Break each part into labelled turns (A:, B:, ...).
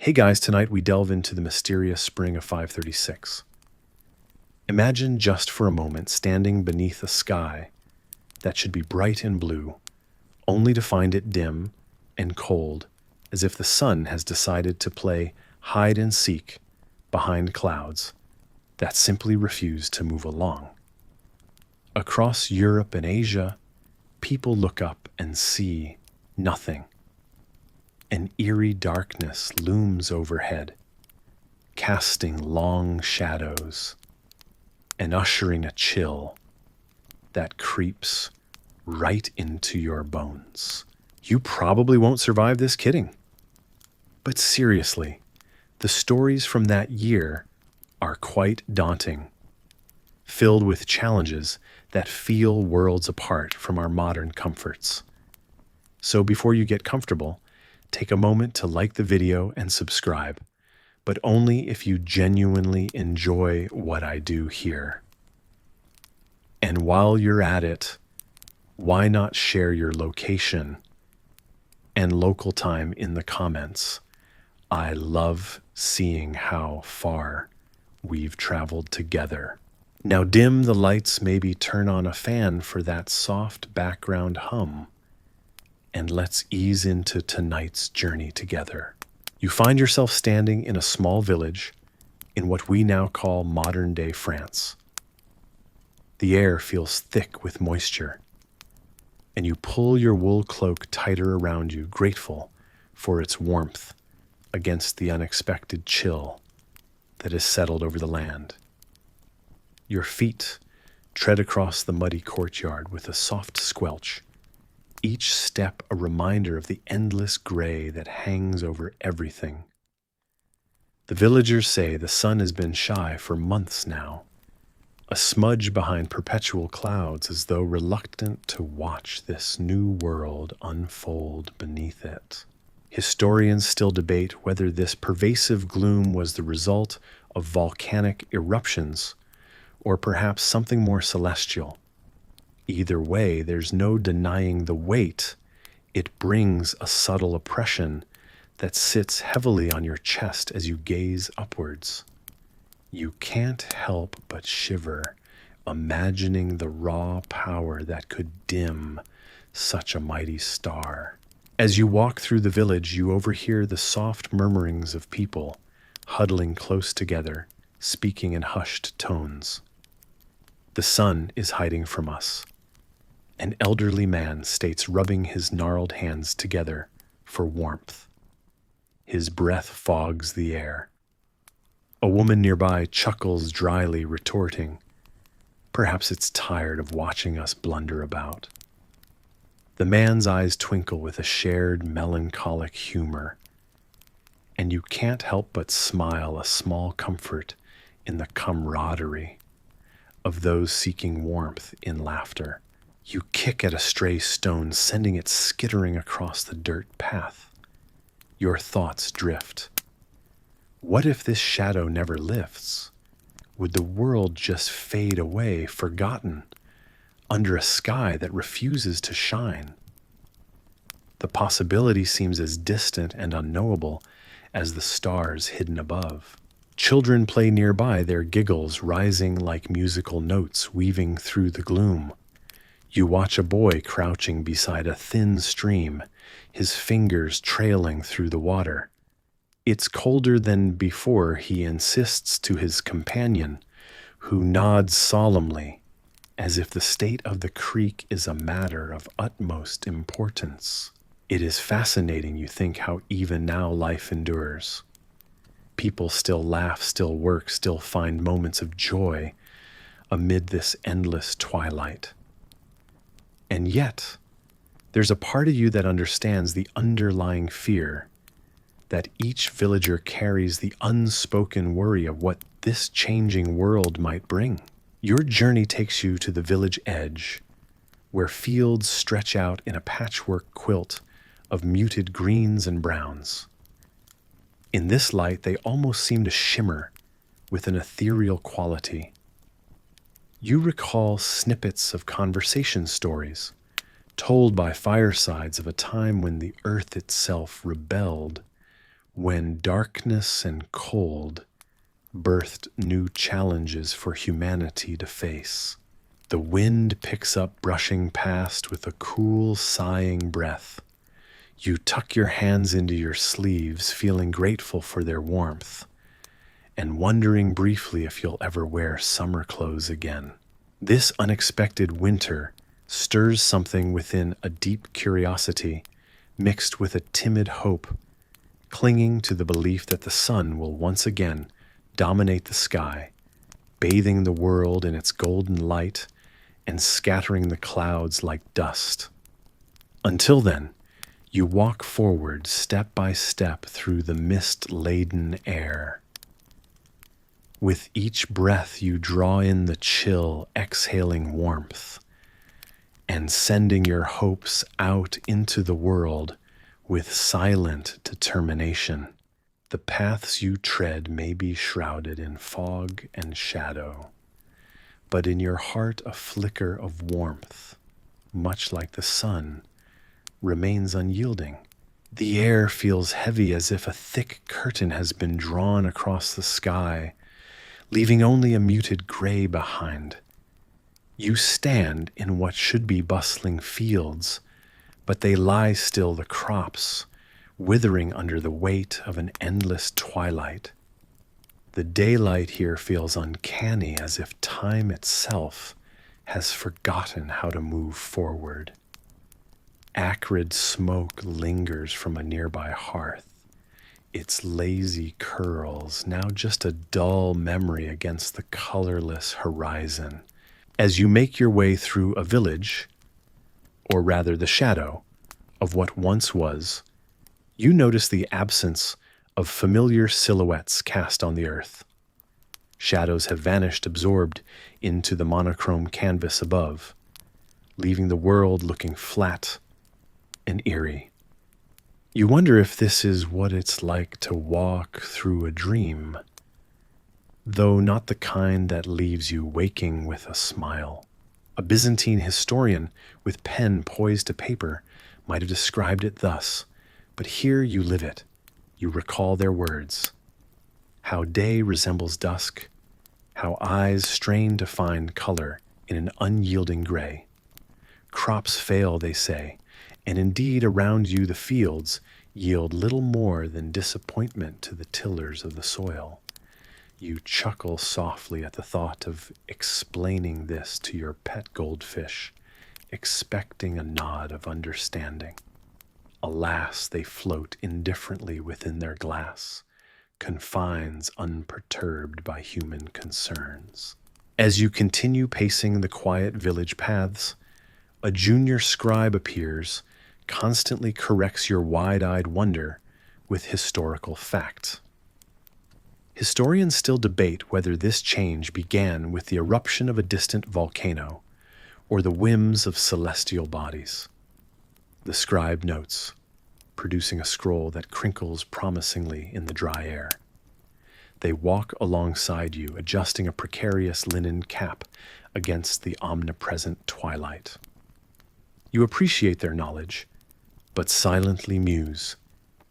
A: Hey guys, tonight we delve into the mysterious spring of 536. Imagine just for a moment standing beneath a sky that should be bright and blue, only to find it dim and cold, as if the sun has decided to play hide and seek behind clouds that simply refuse to move along. Across Europe and Asia, people look up and see nothing. An eerie darkness looms overhead, casting long shadows and ushering a chill that creeps right into your bones. You probably won't survive this kidding. But seriously, the stories from that year are quite daunting, filled with challenges that feel worlds apart from our modern comforts. So before you get comfortable, take a moment to like the video and subscribe, but only if you genuinely enjoy what I do here. And while you're at it, why not share your location and local time in the comments? I love seeing how far we've traveled together. Now dim the lights, maybe turn on a fan for that soft background hum, and let's ease into tonight's journey together. You find yourself standing in a small village in what we now call modern-day France. The air feels thick with moisture, and you pull your wool cloak tighter around you, grateful for its warmth against the unexpected chill that has settled over the land. Your feet tread across the muddy courtyard with a soft squelch, each step a reminder of the endless gray that hangs over everything. The villagers say the sun has been shy for months now, a smudge behind perpetual clouds, as though reluctant to watch this new world unfold beneath it. Historians still debate whether this pervasive gloom was the result of volcanic eruptions or perhaps something more celestial. Either way, there's no denying the weight. It brings a subtle oppression that sits heavily on your chest as you gaze upwards. You can't help but shiver, imagining the raw power that could dim such a mighty star. As you walk through the village, you overhear the soft murmurings of people huddling close together, speaking in hushed tones. The sun is hiding from us. An elderly man states, rubbing his gnarled hands together for warmth. His breath fogs the air. A woman nearby chuckles dryly, retorting, perhaps it's tired of watching us blunder about. The man's eyes twinkle with a shared melancholic humor, and you can't help but smile, a small comfort in the camaraderie of those seeking warmth in laughter. You kick at a stray stone, sending it skittering across the dirt path. Your thoughts drift. What if this shadow never lifts? Would the world just fade away, forgotten, under a sky that refuses to shine? The possibility seems as distant and unknowable as the stars hidden above. Children play nearby, their giggles rising like musical notes weaving through the gloom. You watch a boy crouching beside a thin stream, his fingers trailing through the water. It's colder than before, he insists to his companion, who nods solemnly, as if the state of the creek is a matter of utmost importance. It is fascinating, you think, how even now life endures. People still laugh, still work, still find moments of joy amid this endless twilight. And yet, there's a part of you that understands the underlying fear that each villager carries, the unspoken worry of what this changing world might bring. Your journey takes you to the village edge, where fields stretch out in a patchwork quilt of muted greens and browns. In this light, they almost seem to shimmer with an ethereal quality. You recall snippets of conversation stories told by firesides of a time when the earth itself rebelled, when darkness and cold birthed new challenges for humanity to face. The wind picks up brushing past with a cool, sighing breath. You tuck your hands into your sleeves, feeling grateful for their warmth, and wondering briefly if you'll ever wear summer clothes again. This unexpected winter stirs something within a deep curiosity, mixed with a timid hope, clinging to the belief that the sun will once again dominate the sky, bathing the world in its golden light and scattering the clouds like dust. Until then, you walk forward step by step through the mist-laden air. With each breath, you draw in the chill, exhaling warmth, and sending your hopes out into the world with silent determination. The paths you tread may be shrouded in fog and shadow, but in your heart a flicker of warmth, much like the sun, remains unyielding. The air feels heavy as if a thick curtain has been drawn across the sky, leaving only a muted gray behind. You stand in what should be bustling fields, but they lie still, the crops, withering under the weight of an endless twilight. The daylight here feels uncanny, as if time itself has forgotten how to move forward. Acrid smoke lingers from a nearby hearth, its lazy curls now just a dull memory against the colorless horizon. As you make your way through a village, or rather the shadow of what once was, you notice the absence of familiar silhouettes cast on the earth. Shadows have vanished, absorbed into the monochrome canvas above, leaving the world looking flat and eerie. You wonder if this is what it's like to walk through a dream, though not the kind that leaves you waking with a smile. A Byzantine historian with pen poised to paper might have described it thus, but here you live it. You recall their words. How day resembles dusk, how eyes strain to find color in an unyielding gray. Crops fail, they say, and indeed around you the fields yield little more than disappointment to the tillers of the soil. You chuckle softly at the thought of explaining this to your pet goldfish, expecting a nod of understanding. Alas, they float indifferently within their glass, confines unperturbed by human concerns. As you continue pacing the quiet village paths, a junior scribe appears, constantly corrects your wide-eyed wonder with historical fact. Historians still debate whether this change began with the eruption of a distant volcano or the whims of celestial bodies. The scribe notes, producing a scroll that crinkles promisingly in the dry air. They walk alongside you, adjusting a precarious linen cap against the omnipresent twilight. You appreciate their knowledge, but silently muse,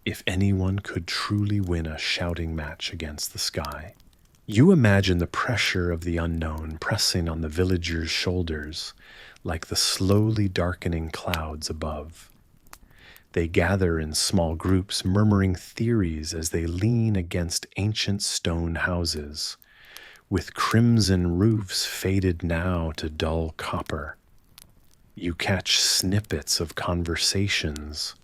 A: if anyone could truly win a shouting match against the sky. You imagine the pressure of the unknown pressing on the villagers' shoulders like the slowly darkening clouds above. They gather in small groups, murmuring theories as they lean against ancient stone houses, with crimson roofs faded now to dull copper. You catch snippets of conversations,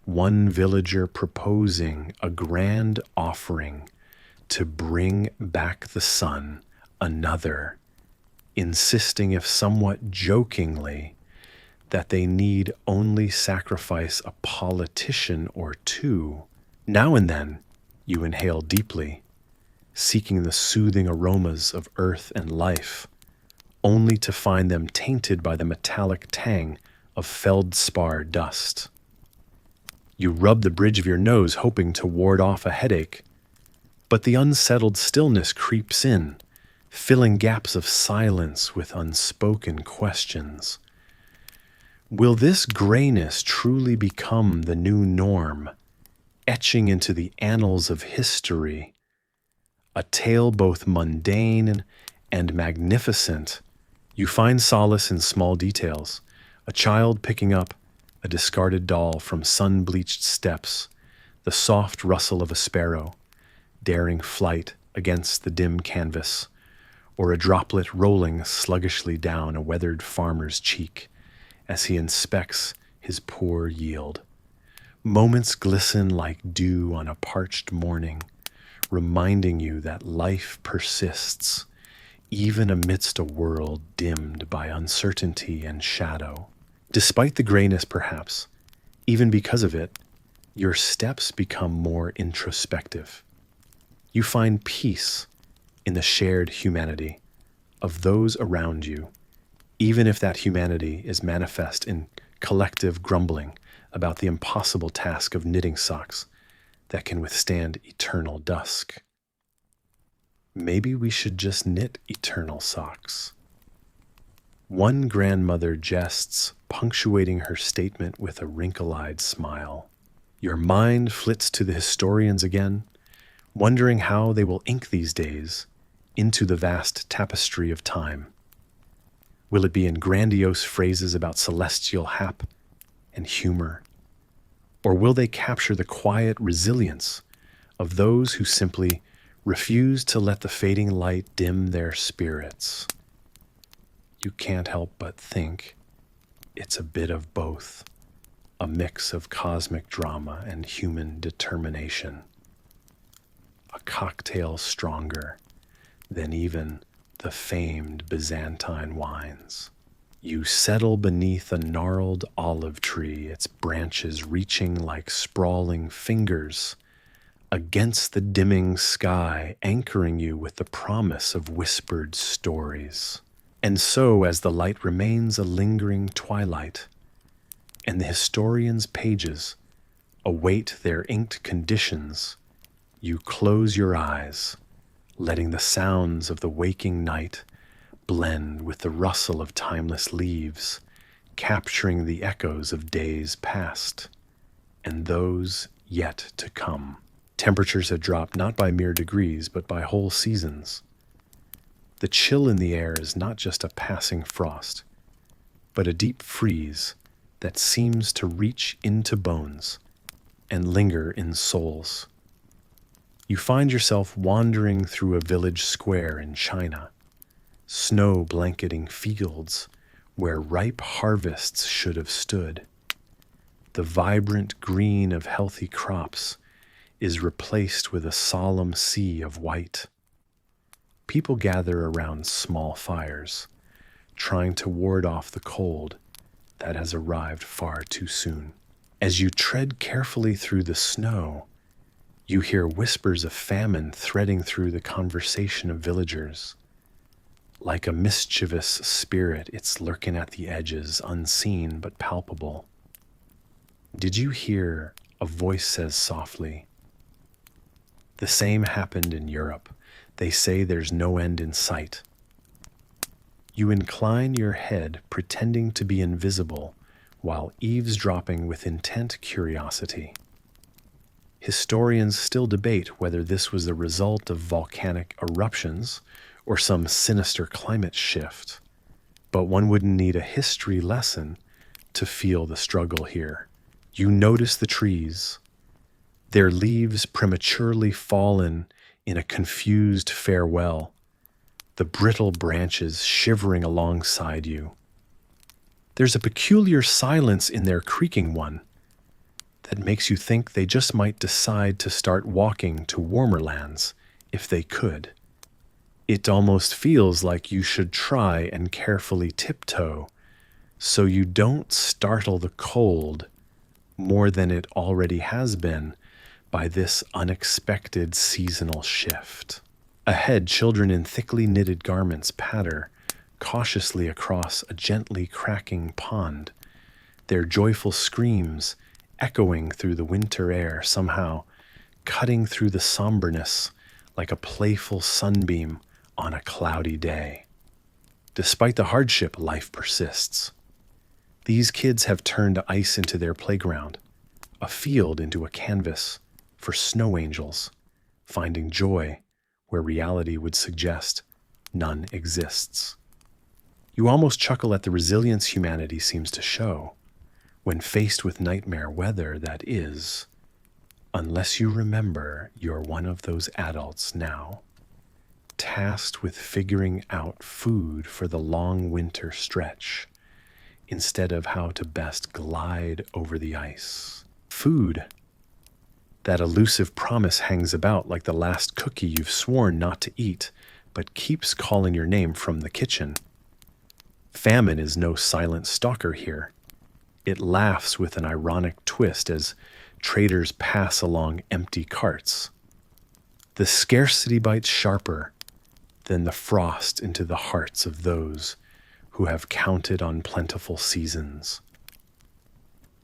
A: one villager proposing a grand offering to bring back the sun, another insisting, if somewhat jokingly, that they need only sacrifice a politician or two. Now and then, you inhale deeply, seeking the soothing aromas of earth and life, only to find them tainted by the metallic tang of feldspar dust. You rub the bridge of your nose, hoping to ward off a headache, but the unsettled stillness creeps in, filling gaps of silence with unspoken questions. Will this grayness truly become the new norm, etching into the annals of history, a tale both mundane and magnificent. You find solace in small details, a child picking up a discarded doll from sun-bleached steps, the soft rustle of a sparrow, daring flight against the dim canvas, or a droplet rolling sluggishly down a weathered farmer's cheek as he inspects his poor yield. Moments glisten like dew on a parched morning, reminding you that life persists, even amidst a world dimmed by uncertainty and shadow. Despite the grayness, perhaps, even because of it, your steps become more introspective. You find peace in the shared humanity of those around you, even if that humanity is manifest in collective grumbling about the impossible task of knitting socks that can withstand eternal dusk. Maybe we should just knit eternal socks. One grandmother jests, punctuating her statement with a wrinkle-eyed smile. Your mind flits to the historians again, wondering how they will ink these days into the vast tapestry of time. Will it be in grandiose phrases about celestial hap and humor? Or will they capture the quiet resilience of those who simply refuse to let the fading light dim their spirits? You can't help but think it's a bit of both, a mix of cosmic drama and human determination. A cocktail stronger than even the famed Byzantine wines. You settle beneath a gnarled olive tree, its branches reaching like sprawling fingers against the dimming sky, anchoring you with the promise of whispered stories. And so, as the light remains a lingering twilight, and the historian's pages await their inked conditions, you close your eyes, letting the sounds of the waking night blend with the rustle of timeless leaves, capturing the echoes of days past and those yet to come. Temperatures had dropped not by mere degrees, but by whole seasons. The chill in the air is not just a passing frost, but a deep freeze that seems to reach into bones and linger in souls. You find yourself wandering through a village square in China, snow blanketing fields where ripe harvests should have stood. The vibrant green of healthy crops is replaced with a solemn sea of white. People gather around small fires, trying to ward off the cold that has arrived far too soon. As you tread carefully through the snow, you hear whispers of famine threading through the conversation of villagers. Like a mischievous spirit, it's lurking at the edges, unseen but palpable. Did you hear? A voice says softly. The same happened in Europe. They say there's no end in sight. You incline your head, pretending to be invisible, while eavesdropping with intent curiosity. Historians still debate whether this was the result of volcanic eruptions or some sinister climate shift, but one wouldn't need a history lesson to feel the struggle here. You notice the trees, their leaves prematurely fallen in a confused farewell, the brittle branches shivering alongside you. There's a peculiar silence in their creaking one that makes you think they just might decide to start walking to warmer lands if they could. It almost feels like you should try and carefully tiptoe so you don't startle the cold more than it already has been by this unexpected seasonal shift. Ahead, children in thickly knitted garments patter cautiously across a gently cracking pond, their joyful screams echoing through the winter air, somehow cutting through the somberness like a playful sunbeam on a cloudy day. Despite the hardship, life persists. These kids have turned ice into their playground, a field into a canvas, for snow angels, finding joy where reality would suggest none exists. You almost chuckle at the resilience humanity seems to show when faced with nightmare weather that is, unless you remember you're one of those adults now, tasked with figuring out food for the long winter stretch instead of how to best glide over the ice. Food. That elusive promise hangs about like the last cookie you've sworn not to eat, but keeps calling your name from the kitchen. Famine is no silent stalker here. It laughs with an ironic twist as traders pass along empty carts. The scarcity bites sharper than the frost into the hearts of those who have counted on plentiful seasons.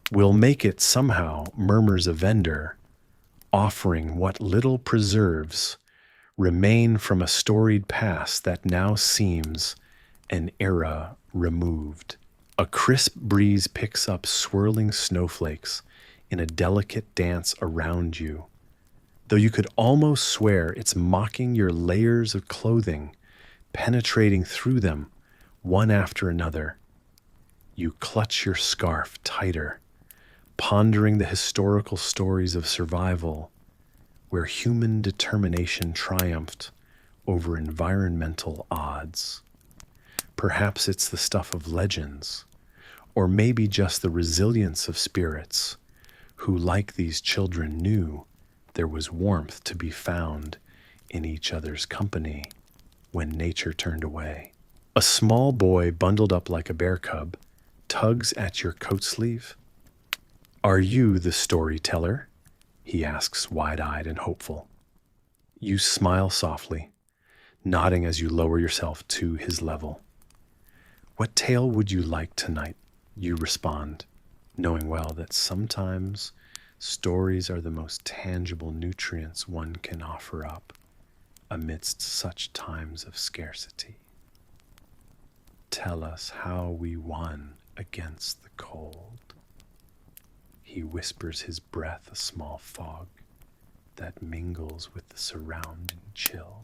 A: We'll make it somehow, murmurs a vendor, offering what little preserves remain from a storied past that now seems an era removed. A crisp breeze picks up swirling snowflakes in a delicate dance around you, though you could almost swear it's mocking your layers of clothing, penetrating through them one after another. You clutch your scarf tighter, pondering the historical stories of survival where human determination triumphed over environmental odds. Perhaps it's the stuff of legends, or maybe just the resilience of spirits who, like these children, knew there was warmth to be found in each other's company when nature turned away. A small boy bundled up like a bear cub tugs at your coat sleeve. "Are you the storyteller?" he asks, wide-eyed and hopeful. You smile softly, nodding as you lower yourself to his level. "What tale would you like tonight?" you respond, knowing well that sometimes stories are the most tangible nutrients one can offer up amidst such times of scarcity. "Tell us how we won against the cold." He whispers, his breath a small fog that mingles with the surrounding chill.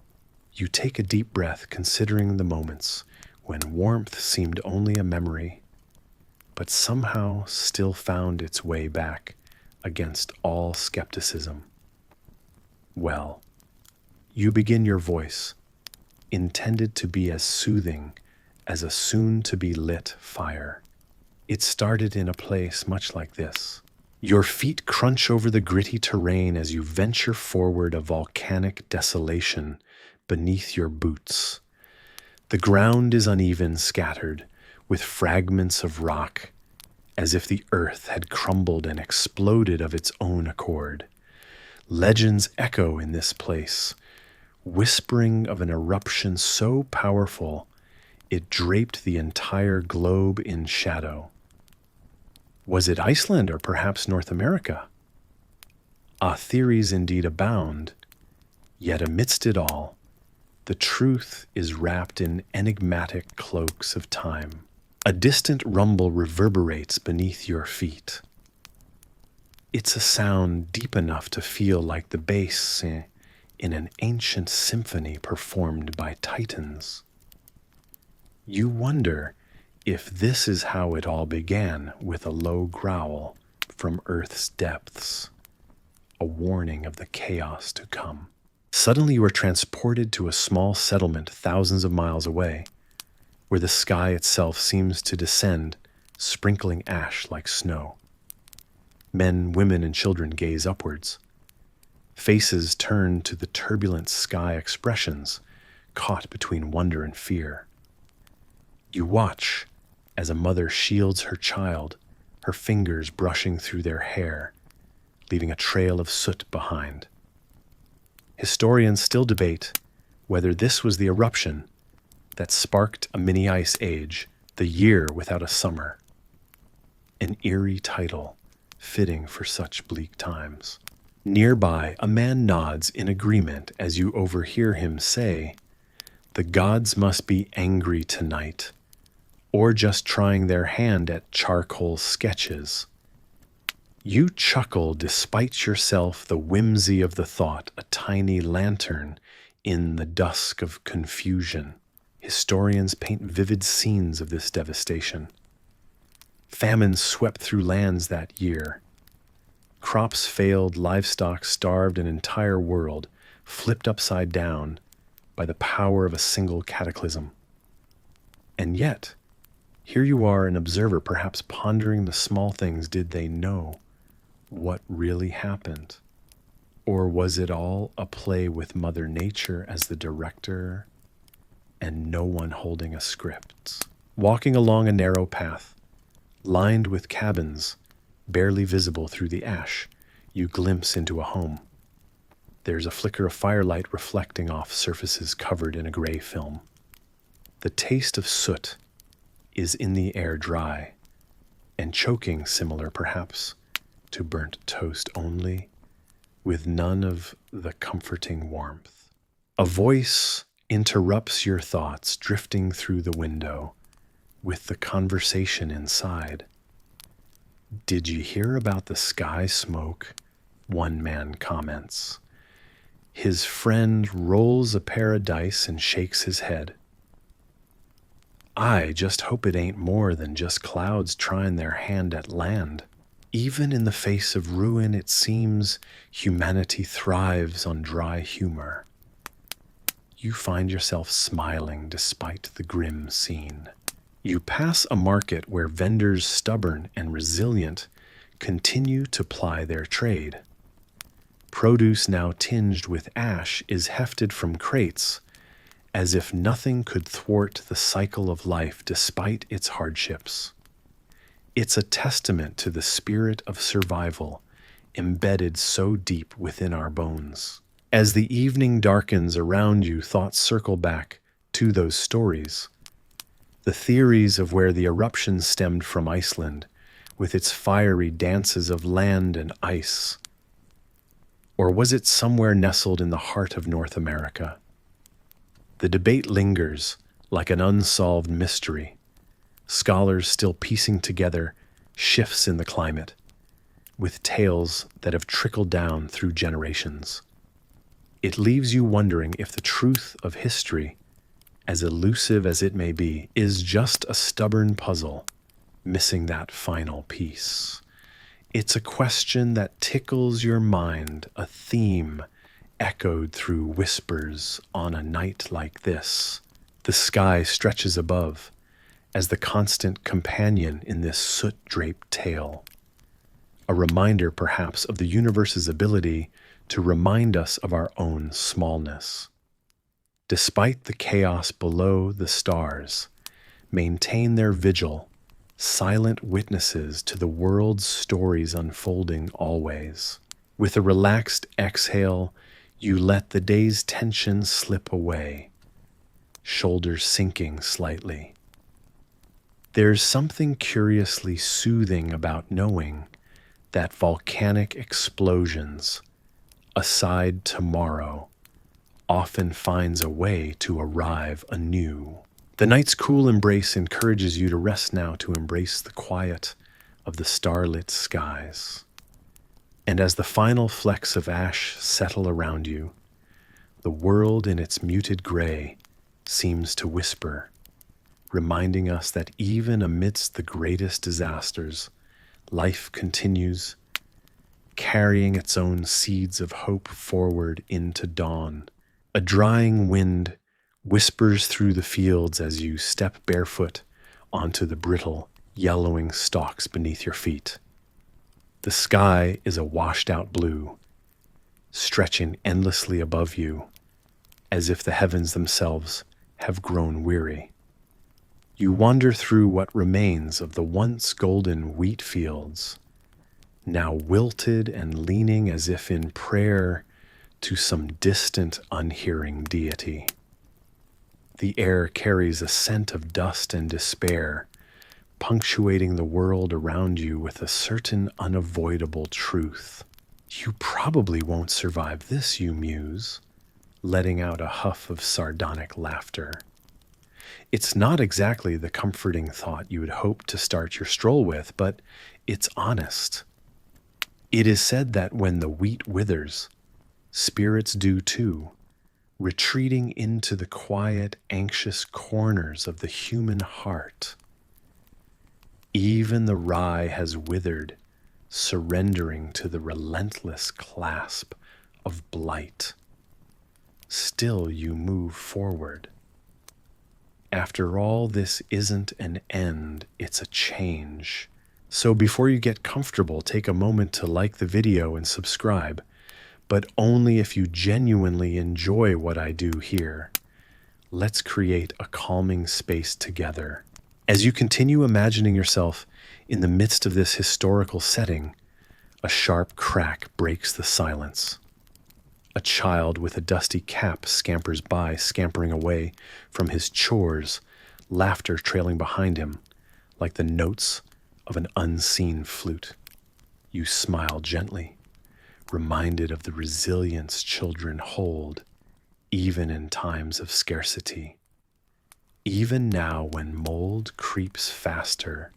A: You take a deep breath, considering the moments when warmth seemed only a memory, but somehow still found its way back against all skepticism. Well, you begin your voice, intended to be as soothing as a soon-to-be-lit fire. It started in a place much like this. Your feet crunch over the gritty terrain as you venture forward, a volcanic desolation beneath your boots. The ground is uneven, scattered with fragments of rock, as if the earth had crumbled and exploded of its own accord. Legends echo in this place, whispering of an eruption so powerful it draped the entire globe in shadow. Was it Iceland or perhaps North America? Theories indeed abound, yet amidst it all, the truth is wrapped in enigmatic cloaks of time. A distant rumble reverberates beneath your feet. It's a sound deep enough to feel like the bass in an ancient symphony performed by titans. You wonder if this is how it all began, with a low growl from Earth's depths, a warning of the chaos to come. Suddenly you are transported to a small settlement thousands of miles away, where the sky itself seems to descend, sprinkling ash like snow. Men, women, and children gaze upwards. Faces turn to the turbulent sky, expressions caught between wonder and fear. You watch as a mother shields her child, her fingers brushing through their hair, leaving a trail of soot behind. Historians still debate whether this was the eruption that sparked a mini ice age, the year without a summer. An eerie title, fitting for such bleak times. Nearby, a man nods in agreement as you overhear him say, "The gods must be angry tonight, or just trying their hand at charcoal sketches." You chuckle despite yourself, the whimsy of the thought, a tiny lantern in the dusk of confusion. Historians paint vivid scenes of this devastation. Famine swept through lands that year. Crops failed, livestock starved, an entire world flipped upside down by the power of a single cataclysm. And yet, here you are, an observer, perhaps pondering the small things. Did they know what really happened? Or was it all a play with Mother Nature as the director and no one holding a script? Walking along a narrow path, lined with cabins, barely visible through the ash, you glimpse into a home. There's a flicker of firelight reflecting off surfaces covered in a gray film. The taste of soot is in the air, dry and choking, similar perhaps to burnt toast, only with none of the comforting warmth. A voice interrupts your thoughts, drifting through the window with the conversation inside. "Did you hear about the sky smoke?" one man comments. His friend rolls a pair of dice and shakes his head. "I just hope it ain't more than just clouds trying their hand at land." Even in the face of ruin, it seems humanity thrives on dry humor. You find yourself smiling despite the grim scene. You pass a market where vendors, stubborn and resilient, continue to ply their trade. Produce, now tinged with ash, is hefted from crates, as if nothing could thwart the cycle of life despite its hardships. It's a testament to the spirit of survival embedded so deep within our bones. As the evening darkens around you, thoughts circle back to those stories. The theories of where the eruption stemmed from Iceland, with its fiery dances of land and ice. Or was it somewhere nestled in the heart of North America? The debate lingers like an unsolved mystery. Scholars still piecing together shifts in the climate, with tales that have trickled down through generations. It leaves you wondering if the truth of history, as elusive as it may be, is just a stubborn puzzle, missing that final piece. It's a question that tickles your mind, a theme echoed through whispers on a night like this. The sky stretches above as the constant companion in this soot-draped tale. A reminder, perhaps, of the universe's ability to remind us of our own smallness. Despite the chaos below, the stars maintain their vigil, silent witnesses to the world's stories unfolding always. With a relaxed exhale, you let the day's tension slip away, shoulders sinking slightly. There's something curiously soothing about knowing that volcanic explosions, aside tomorrow, often finds a way to arrive anew. The night's cool embrace encourages you to rest now, to embrace the quiet of the starlit skies. And as the final flecks of ash settle around you, the world in its muted gray seems to whisper, reminding us that even amidst the greatest disasters, life continues, carrying its own seeds of hope forward into dawn. A drying wind whispers through the fields as you step barefoot onto the brittle, yellowing stalks beneath your feet. The sky is a washed-out blue, stretching endlessly above you, as if the heavens themselves have grown weary. You wander through what remains of the once golden wheat fields, now wilted and leaning as if in prayer to some distant, unhearing deity. The air carries a scent of dust and despair, punctuating the world around you with a certain unavoidable truth. You probably won't survive this, you muse, letting out a huff of sardonic laughter. It's not exactly the comforting thought you would hope to start your stroll with, but it's honest. It is said that when the wheat withers, spirits do too, retreating into the quiet, anxious corners of the human heart. Even the rye has withered, surrendering to the relentless clasp of blight. Still you move forward. After all, this isn't an end, it's a change. So before you get comfortable, take a moment to like the video and subscribe, but only if you genuinely enjoy what I do here. Let's create a calming space together. As you continue imagining yourself in the midst of this historical setting, a sharp crack breaks the silence. A child with a dusty cap scampers by, scampering away from his chores, laughter trailing behind him like the notes of an unseen flute. You smile gently, reminded of the resilience children hold, even in times of scarcity. Even now, when mold creeps faster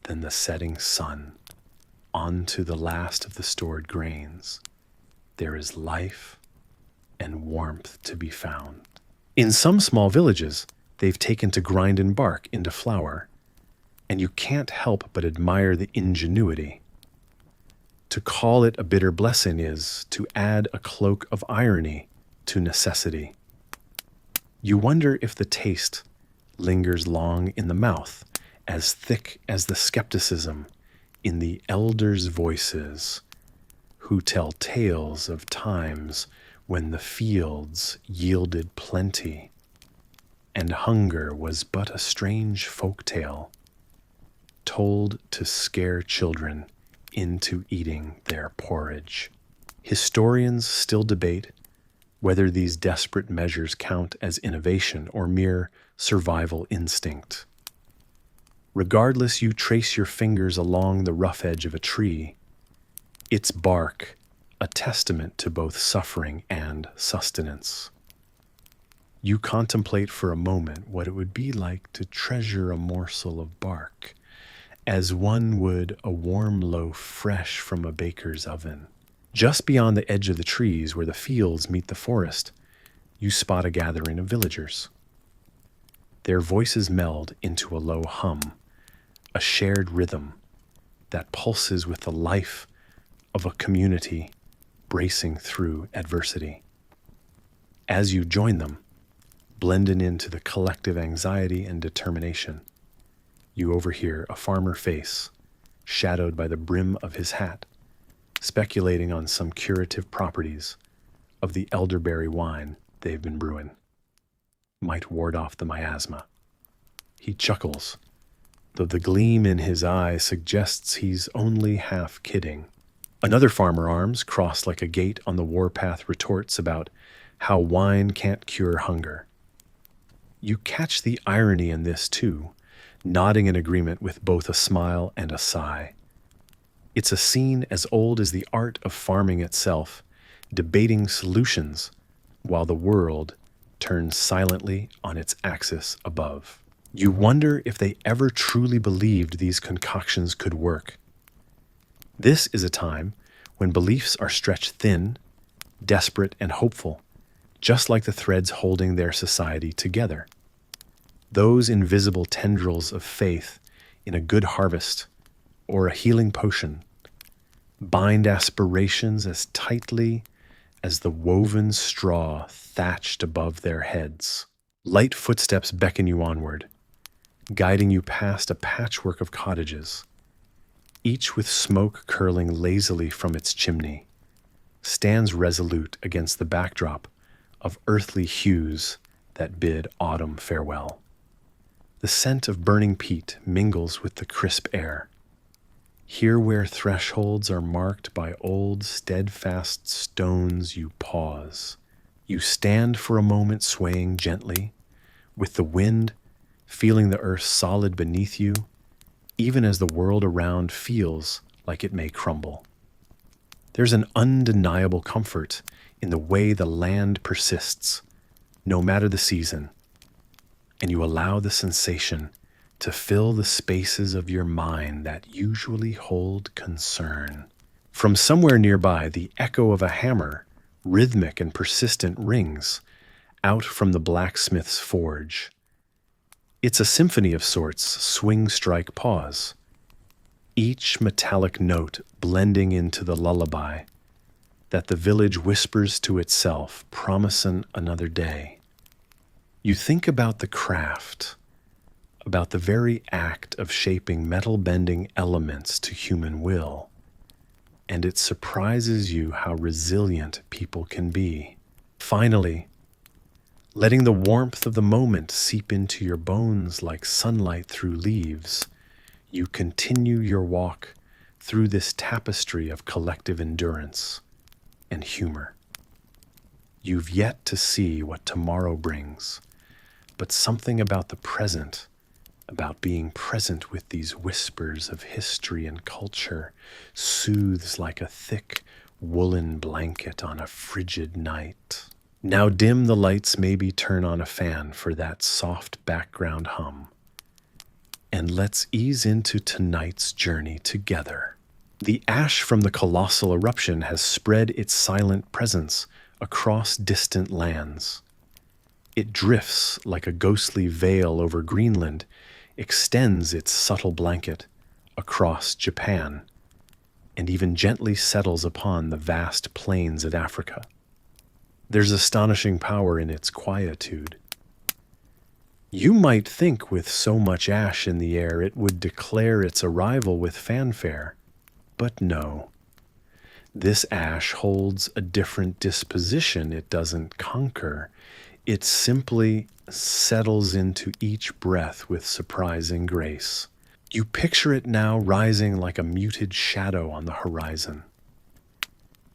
A: than the setting sun onto the last of the stored grains, there is life and warmth to be found. In some small villages, they've taken to grinding bark into flour, and you can't help but admire the ingenuity. To call it a bitter blessing is to add a cloak of irony to necessity. You wonder if the taste lingers long in the mouth, as thick as the skepticism in the elders' voices, who tell tales of times when the fields yielded plenty, and hunger was but a strange folk tale, told to scare children into eating their porridge. Historians still debate whether these desperate measures count as innovation or mere survival instinct. Regardless, you trace your fingers along the rough edge of a tree, its bark a testament to both suffering and sustenance. You contemplate for a moment what it would be like to treasure a morsel of bark, as one would a warm loaf fresh from a baker's oven. Just beyond the edge of the trees, where the fields meet the forest, you spot a gathering of villagers. Their voices meld into a low hum, a shared rhythm that pulses with the life of a community bracing through adversity. As you join them, blending into the collective anxiety and determination, you overhear a farmer face, shadowed by the brim of his hat, speculating on some curative properties of the elderberry wine they've been brewing. Might ward off the miasma. He chuckles, though the gleam in his eye suggests he's only half kidding. Another farmer, arms crossed like a gate on the warpath, retorts about how wine can't cure hunger. You catch the irony in this too, nodding in agreement with both a smile and a sigh. It's a scene as old as the art of farming itself, debating solutions while the world turns silently on its axis above. You wonder if they ever truly believed these concoctions could work. This is a time when beliefs are stretched thin, desperate, and hopeful, just like the threads holding their society together. Those invisible tendrils of faith in a good harvest or a healing potion bind aspirations as tightly as the woven straw thatched above their heads. Light footsteps beckon you onward, guiding you past a patchwork of cottages, each with smoke curling lazily from its chimney, stands resolute against the backdrop of earthly hues that bid autumn farewell. The scent of burning peat mingles with the crisp air. Here where thresholds are marked by old, steadfast stones, you pause. You stand for a moment swaying gently, with the wind feeling the earth solid beneath you, even as the world around feels like it may crumble. There's an undeniable comfort in the way the land persists, no matter the season, and you allow the sensation to fill the spaces of your mind that usually hold concern. From somewhere nearby, the echo of a hammer, rhythmic and persistent, rings out from the blacksmith's forge. It's a symphony of sorts, swing, strike, pause, each metallic note blending into the lullaby that the village whispers to itself, promising another day. You think about the craft, about the very act of shaping metal-bending elements to human will, and it surprises you how resilient people can be. Finally, letting the warmth of the moment seep into your bones like sunlight through leaves, you continue your walk through this tapestry of collective endurance and humor. You've yet to see what tomorrow brings, but something about the present, about being present with these whispers of history and culture, soothes like a thick woolen blanket on a frigid night. Now dim the lights, maybe turn on a fan for that soft background hum. And let's ease into tonight's journey together. The ash from the colossal eruption has spread its silent presence across distant lands. It drifts like a ghostly veil over Greenland, extends its subtle blanket across Japan, and even gently settles upon the vast plains of Africa. There's astonishing power in its quietude. You might think with so much ash in the air it would declare its arrival with fanfare, but no. This ash holds a different disposition. It doesn't conquer. It simply settles into each breath with surprising grace. You picture it now rising like a muted shadow on the horizon.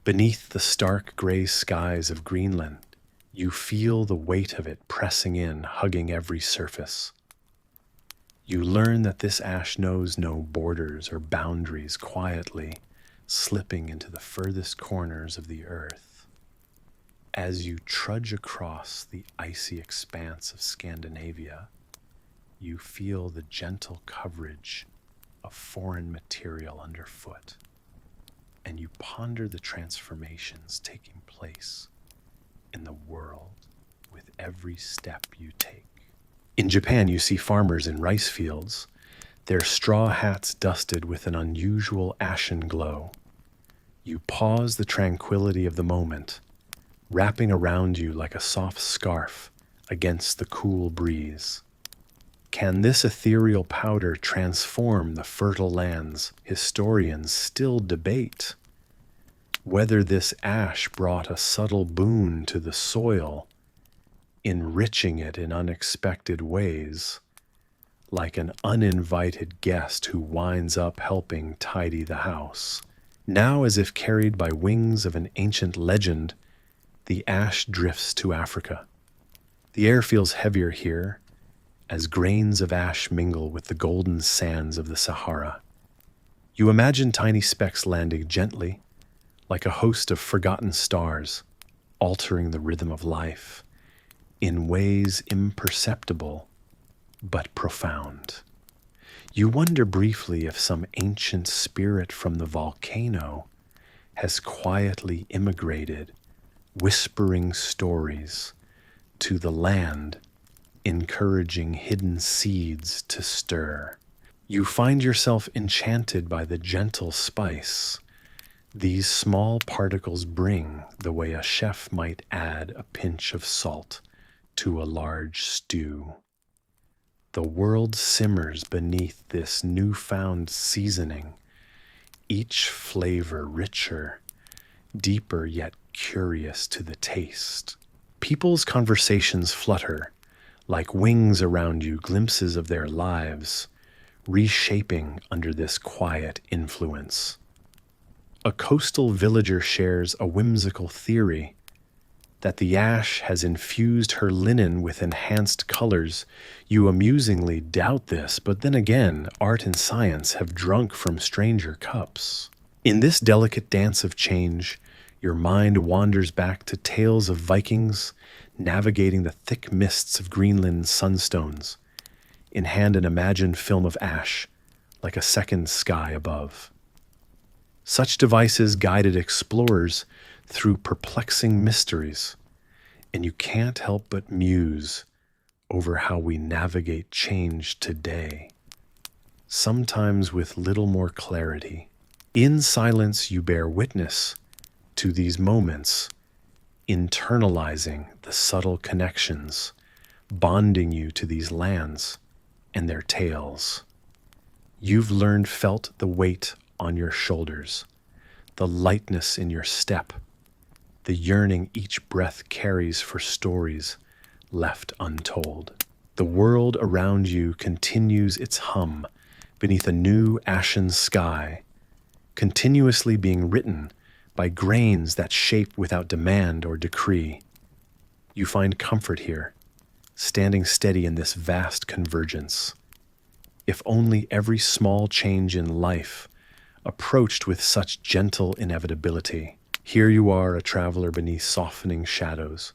A: Beneath the stark gray skies of Greenland, you feel the weight of it pressing in, hugging every surface. You learn that this ash knows no borders or boundaries, quietly slipping into the furthest corners of the earth. As you trudge across the icy expanse of Scandinavia, you feel the gentle coverage of foreign material underfoot, and you ponder the transformations taking place in the world with every step you take. In Japan, you see farmers in rice fields, their straw hats dusted with an unusual ashen glow. You pause the tranquility of the moment, wrapping around you like a soft scarf against the cool breeze. Can this ethereal powder transform the fertile lands? Historians still debate whether this ash brought a subtle boon to the soil, enriching it in unexpected ways, like an uninvited guest who winds up helping tidy the house. Now, as if carried by wings of an ancient legend, the ash drifts to Africa. The air feels heavier here, as grains of ash mingle with the golden sands of the Sahara. You imagine tiny specks landing gently, like a host of forgotten stars, altering the rhythm of life in ways imperceptible but profound. You wonder briefly if some ancient spirit from the volcano has quietly immigrated, whispering stories to the land, encouraging hidden seeds to stir. You find yourself enchanted by the gentle spice these small particles bring, the way a chef might add a pinch of salt to a large stew. The world simmers beneath this newfound seasoning, each flavor richer, deeper yet curious to the taste. People's conversations flutter, like wings around you, glimpses of their lives, reshaping under this quiet influence. A coastal villager shares a whimsical theory that the ash has infused her linen with enhanced colors. You amusingly doubt this, but then again, art and science have drunk from stranger cups. In this delicate dance of change, your mind wanders back to tales of Vikings navigating the thick mists of Greenland sunstones, in hand an imagined film of ash, like a second sky above. Such devices guided explorers through perplexing mysteries, and you can't help but muse over how we navigate change today, sometimes with little more clarity. In silence, you bear witness to these moments, internalizing the subtle connections, bonding you to these lands and their tales. You've felt the weight on your shoulders, the lightness in your step, the yearning each breath carries for stories left untold. The world around you continues its hum beneath a new ashen sky, continuously being written by grains that shape without demand or decree. You find comfort here, standing steady in this vast convergence. If only every small change in life approached with such gentle inevitability. Here you are, a traveler beneath softening shadows,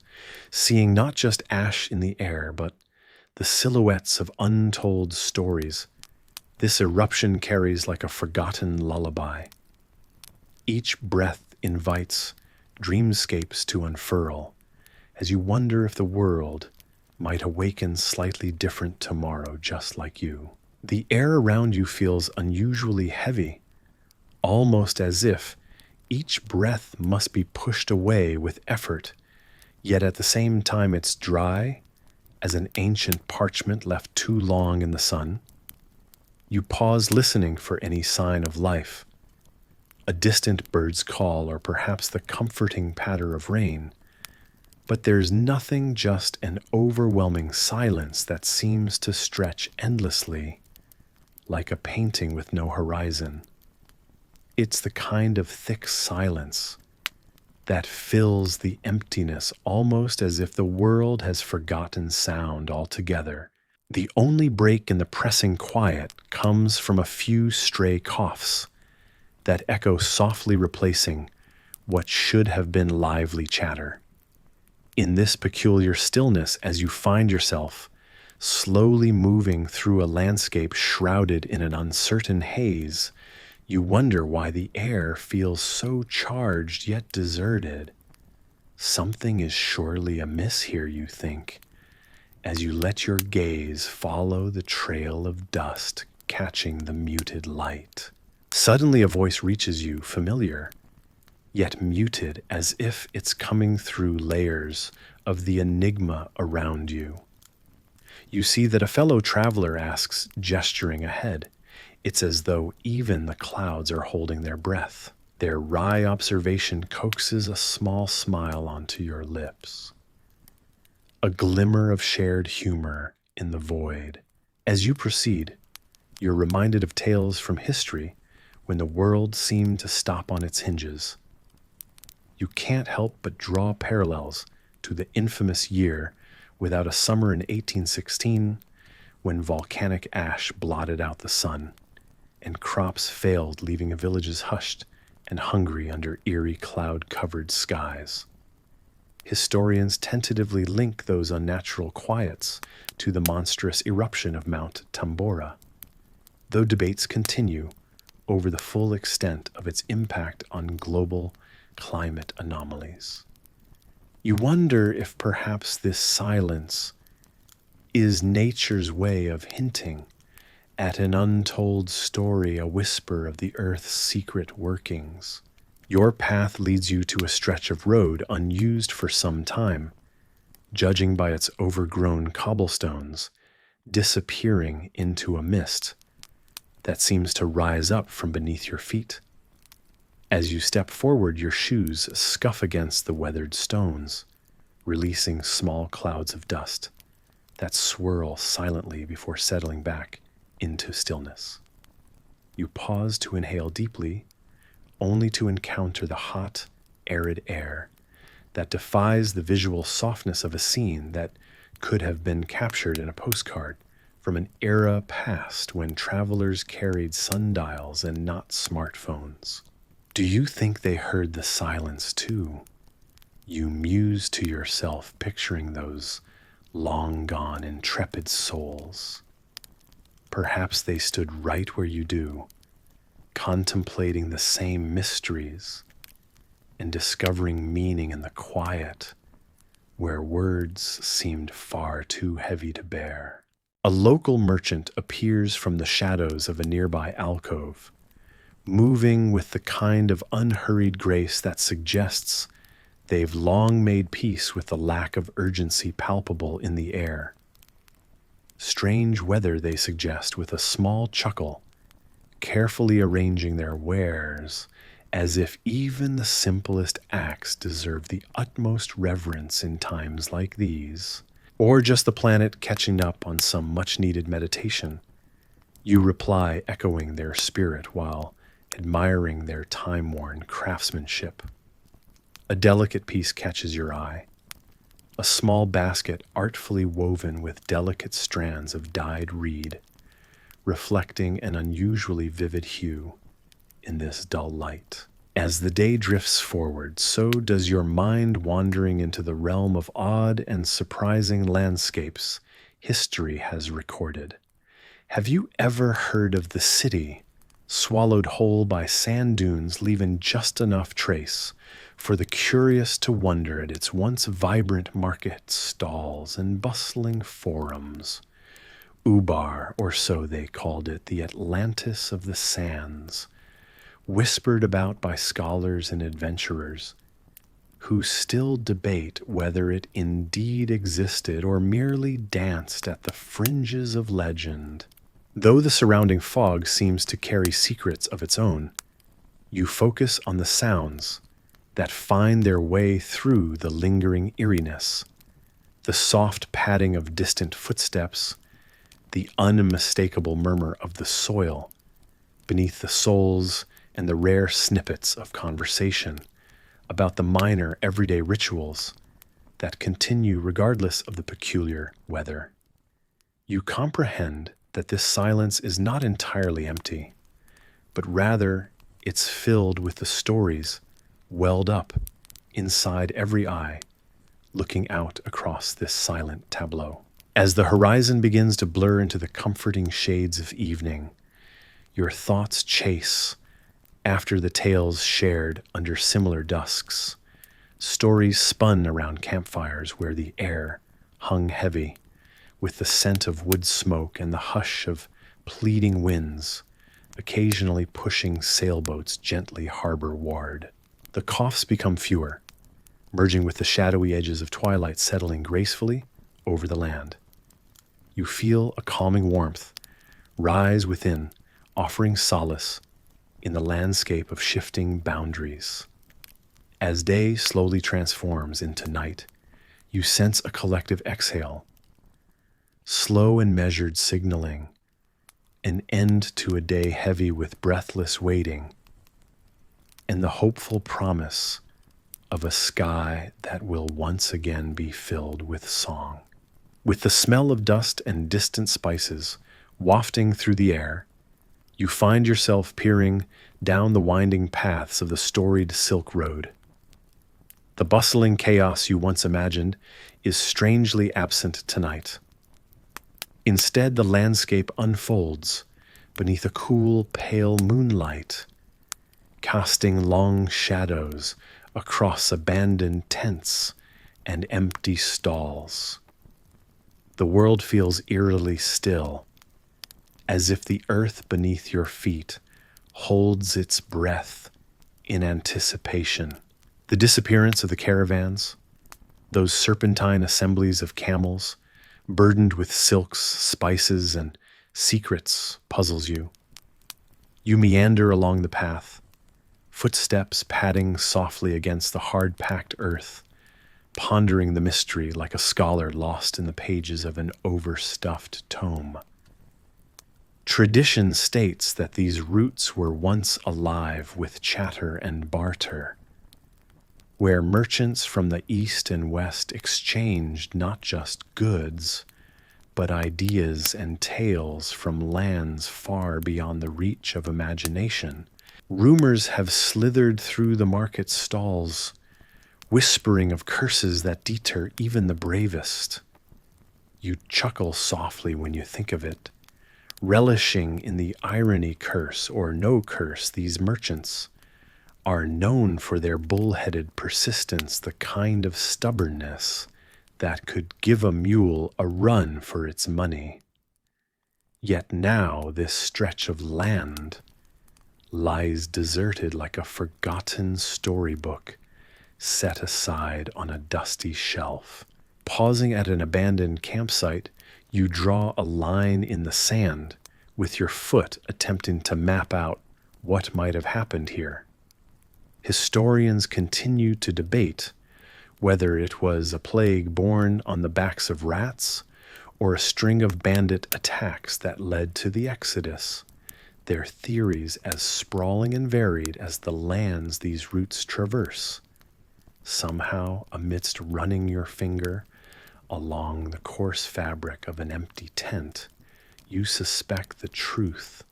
A: seeing not just ash in the air, but the silhouettes of untold stories. This eruption carries like a forgotten lullaby. Each breath invites dreamscapes to unfurl, as you wonder if the world might awaken slightly different tomorrow, just like you. The air around you feels unusually heavy, almost as if each breath must be pushed away with effort, yet at the same time it's dry as an ancient parchment left too long in the sun. You pause, listening for any sign of life, a distant bird's call or perhaps the comforting patter of rain. But there's nothing, just an overwhelming silence that seems to stretch endlessly, like a painting with no horizon. It's the kind of thick silence that fills the emptiness, almost as if the world has forgotten sound altogether. The only break in the pressing quiet comes from a few stray coughs that echo softly, replacing what should have been lively chatter. In this peculiar stillness, as you find yourself slowly moving through a landscape shrouded in an uncertain haze, you wonder why the air feels so charged yet deserted. Something is surely amiss here, you think, as you let your gaze follow the trail of dust catching the muted light. Suddenly a voice reaches you, familiar, yet muted, as if it's coming through layers of the enigma around you. You see that a fellow traveler asks, gesturing ahead. It's as though even the clouds are holding their breath. Their wry observation coaxes a small smile onto your lips, a glimmer of shared humor in the void. As you proceed, you're reminded of tales from history when the world seemed to stop on its hinges. You can't help but draw parallels to the infamous year without a summer in 1816, when volcanic ash blotted out the sun, and crops failed, leaving villages hushed and hungry under eerie cloud-covered skies. Historians tentatively link those unnatural quiets to the monstrous eruption of Mount Tambora, though debates continue over the full extent of its impact on global climate anomalies. You wonder if perhaps this silence is nature's way of hinting at an untold story, a whisper of the earth's secret workings. Your path leads you to a stretch of road unused for some time, judging by its overgrown cobblestones, disappearing into a mist that seems to rise up from beneath your feet. As you step forward, your shoes scuff against the weathered stones, releasing small clouds of dust that swirl silently before settling back into stillness. You pause to inhale deeply, only to encounter the hot, arid air that defies the visual softness of a scene that could have been captured in a postcard from an era past when travelers carried sundials and not smartphones. Do you think they heard the silence too? You muse to yourself, picturing those long-gone, intrepid souls. Perhaps they stood right where you do, contemplating the same mysteries and discovering meaning in the quiet where words seemed far too heavy to bear. A local merchant appears from the shadows of a nearby alcove, moving with the kind of unhurried grace that suggests they've long made peace with the lack of urgency palpable in the air. Strange weather, they suggest with a small chuckle, carefully arranging their wares as if even the simplest acts deserve the utmost reverence in times like these. Or just the planet catching up on some much-needed meditation. You reply, echoing their spirit while admiring their time-worn craftsmanship. A delicate piece catches your eye. A small basket artfully woven with delicate strands of dyed reed, reflecting an unusually vivid hue in this dull light. As the day drifts forward, so does your mind, wandering into the realm of odd and surprising landscapes history has recorded. Have you ever heard of the city, swallowed whole by sand dunes, leaving just enough trace for the curious to wonder at its once vibrant market stalls and bustling forums? Ubar, or so they called it, the Atlantis of the sands, whispered about by scholars and adventurers who still debate whether it indeed existed or merely danced at the fringes of legend. Though the surrounding fog seems to carry secrets of its own, you focus on the sounds that find their way through the lingering eeriness, the soft padding of distant footsteps, the unmistakable murmur of the soil beneath the soles, and the rare snippets of conversation about the minor everyday rituals that continue regardless of the peculiar weather. You comprehend that this silence is not entirely empty, but rather it's filled with the stories welled up inside every eye, looking out across this silent tableau. As the horizon begins to blur into the comforting shades of evening, your thoughts chase after the tales shared under similar dusks, stories spun around campfires where the air hung heavy with the scent of wood smoke and the hush of pleading winds, occasionally pushing sailboats gently harbor-ward. The coughs become fewer, merging with the shadowy edges of twilight settling gracefully over the land. You feel a calming warmth rise within, offering solace in the landscape of shifting boundaries. As day slowly transforms into night, you sense a collective exhale, slow and measured, signaling an end to a day heavy with breathless waiting and the hopeful promise of a sky that will once again be filled with song. With the smell of dust and distant spices wafting through the air, you find yourself peering down the winding paths of the storied Silk Road. The bustling chaos you once imagined is strangely absent tonight. Instead, the landscape unfolds beneath a cool, pale moonlight, casting long shadows across abandoned tents and empty stalls. The world feels eerily still, as if the earth beneath your feet holds its breath in anticipation. The disappearance of the caravans, those serpentine assemblies of camels, burdened with silks, spices, and secrets, puzzles you. You meander along the path, footsteps padding softly against the hard-packed earth, pondering the mystery like a scholar lost in the pages of an overstuffed tome. Tradition states that these routes were once alive with chatter and barter, where merchants from the east and west exchanged not just goods, but ideas and tales from lands far beyond the reach of imagination. Rumors have slithered through the market stalls, whispering of curses that deter even the bravest. You chuckle softly when you think of it, Relishing in the irony, curse or no curse, these merchants are known for their bull-headed persistence, the kind of stubbornness that could give a mule a run for its money. Yet now this stretch of land lies deserted like a forgotten storybook set aside on a dusty shelf. Pausing at an abandoned campsite, you draw a line in the sand, with your foot attempting to map out what might have happened here. Historians continue to debate whether it was a plague born on the backs of rats or a string of bandit attacks that led to the Exodus, their theories as sprawling and varied as the lands these routes traverse. Somehow, amidst running your finger along the coarse fabric of an empty tent, you suspect the truth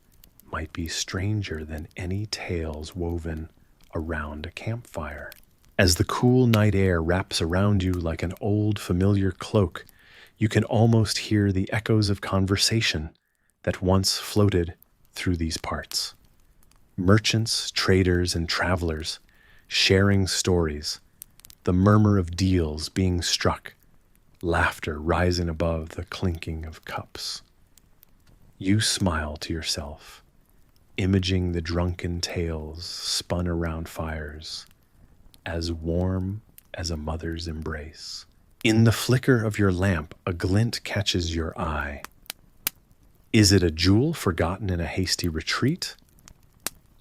A: might be stranger than any tales woven around a campfire. As the cool night air wraps around you like an old familiar cloak, you can almost hear the echoes of conversation that once floated through these parts. Merchants, traders, and travelers sharing stories, the murmur of deals being struck, laughter rising above the clinking of cups. You smile to yourself, imaging the drunken tales spun around fires, as warm as a mother's embrace. In the flicker of your lamp, a glint catches your eye. Is it a jewel forgotten in a hasty retreat?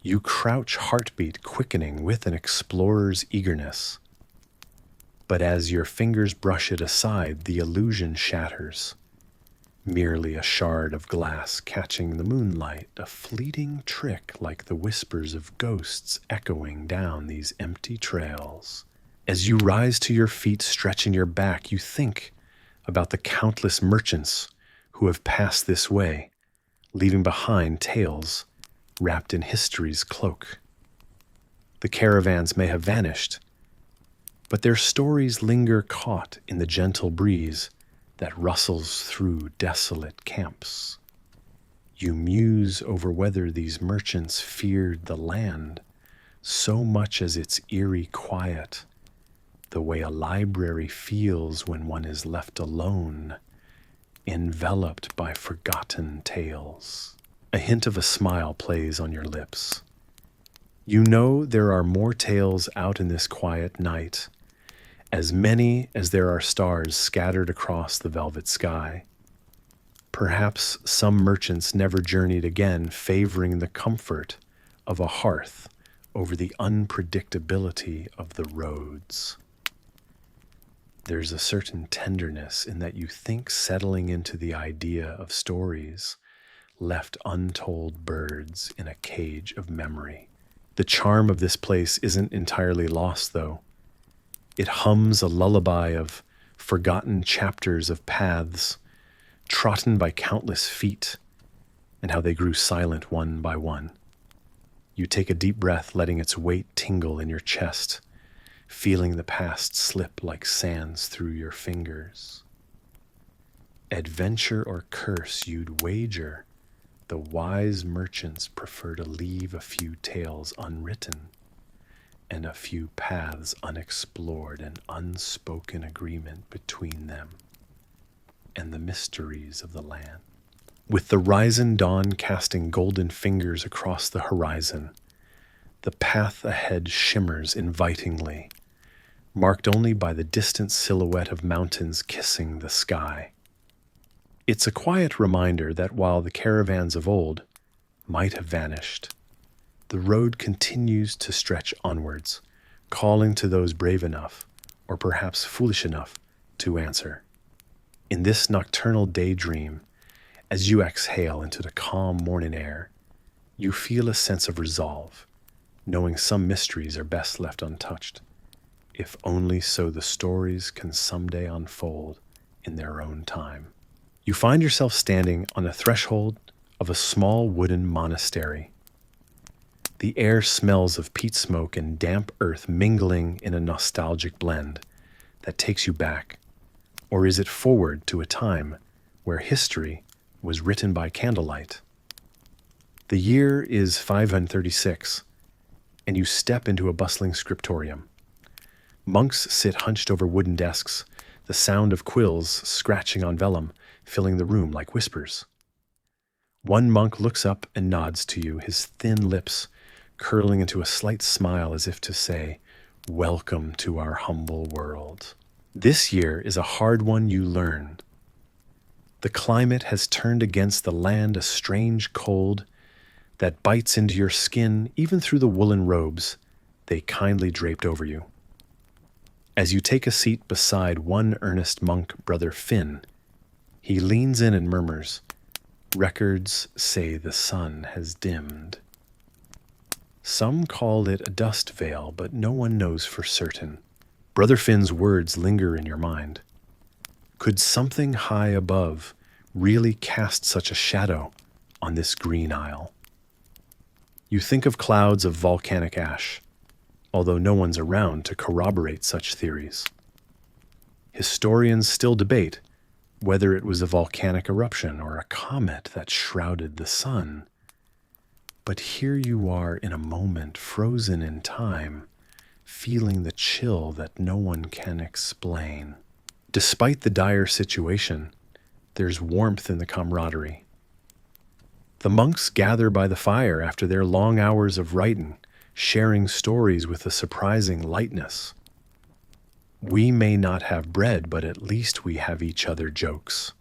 A: You crouch, heartbeat quickening with an explorer's eagerness. But as your fingers brush it aside, the illusion shatters. Merely a shard of glass catching the moonlight, a fleeting trick like the whispers of ghosts echoing down these empty trails. As you rise to your feet, stretching your back, you think about the countless merchants who have passed this way, leaving behind tales wrapped in history's cloak. The caravans may have vanished, but their stories linger caught in the gentle breeze that rustles through desolate camps. You muse over whether these merchants feared the land so much as its eerie quiet, the way a library feels when one is left alone, enveloped by forgotten tales. A hint of a smile plays on your lips. You know there are more tales out in this quiet night, as many as there are stars scattered across the velvet sky. Perhaps some merchants never journeyed again, favoring the comfort of a hearth over the unpredictability of the roads. There's a certain tenderness in that you think, settling into the idea of stories left untold birds in a cage of memory. The charm of this place isn't entirely lost, though. It hums a lullaby of forgotten chapters of paths trodden by countless feet, and how they grew silent one by one. You take a deep breath, letting its weight tingle in your chest, feeling the past slip like sands through your fingers. Adventure or curse, you'd wager the wise merchants prefer to leave a few tales unwritten and a few paths unexplored, an unspoken agreement between them and the mysteries of the land. With the rising dawn casting golden fingers across the horizon, the path ahead shimmers invitingly, marked only by the distant silhouette of mountains kissing the sky. It's a quiet reminder that while the caravans of old might have vanished, the road continues to stretch onwards, calling to those brave enough, or perhaps foolish enough, to answer. In this nocturnal daydream, as you exhale into the calm morning air, you feel a sense of resolve, knowing some mysteries are best left untouched, if only so the stories can someday unfold in their own time. You find yourself standing on the threshold of a small wooden monastery. The air smells of peat smoke and damp earth mingling in a nostalgic blend that takes you back, or is it forward to a time where history was written by candlelight. The year is 536, and you step into a bustling scriptorium. Monks sit hunched over wooden desks, the sound of quills scratching on vellum filling the room like whispers. One monk looks up and nods to you, his thin lips curling into a slight smile as if to say, "Welcome to our humble world." This year is a hard one, you learn. The climate has turned against the land a strange cold that bites into your skin even through the woolen robes they kindly draped over you. As you take a seat beside one earnest monk, Brother Finn, he leans in and murmurs, "Records say the sun has dimmed." Some call it a dust veil, but no one knows for certain. Brother Finn's words linger in your mind. Could something high above really cast such a shadow on this green isle? You think of clouds of volcanic ash, although no one's around to corroborate such theories. Historians still debate whether it was a volcanic eruption or a comet that shrouded the sun. But here you are in a moment frozen in time, feeling the chill that no one can explain. Despite the dire situation, there's warmth in the camaraderie. The monks gather by the fire after their long hours of writing, sharing stories with a surprising lightness. We may not have bread, but at least we have each other jokes.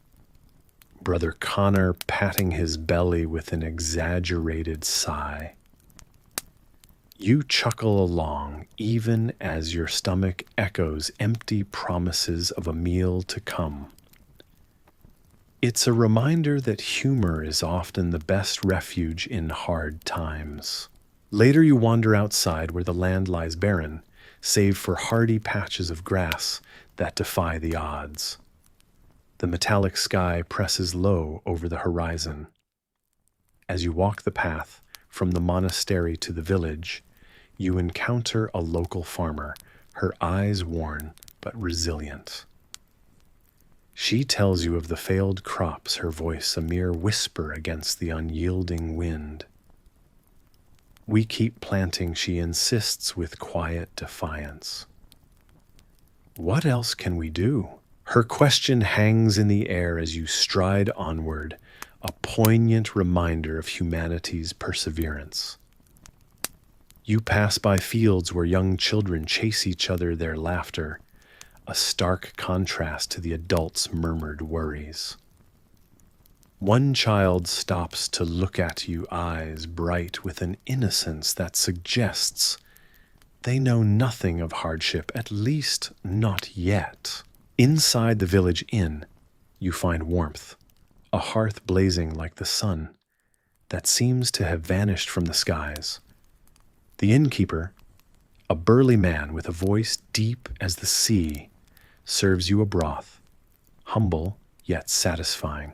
A: Brother Connor patting his belly with an exaggerated sigh. You chuckle along, even as your stomach echoes empty promises of a meal to come. It's a reminder that humor is often the best refuge in hard times. Later you wander outside where the land lies barren, save for hardy patches of grass that defy the odds. The metallic sky presses low over the horizon. As you walk the path from the monastery to the village, you encounter a local farmer, her eyes worn but resilient. She tells you of the failed crops, her voice a mere whisper against the unyielding wind. "We keep planting," she insists with quiet defiance. "What else can we do?" Her question hangs in the air as you stride onward, a poignant reminder of humanity's perseverance. You pass by fields where young children chase each other, their laughter, a stark contrast to the adults' murmured worries. One child stops to look at you, eyes bright with an innocence that suggests they know nothing of hardship, at least not yet. Inside the village inn, you find warmth, a hearth blazing like the sun that seems to have vanished from the skies. The innkeeper, a burly man with a voice deep as the sea, serves you a broth, humble yet satisfying.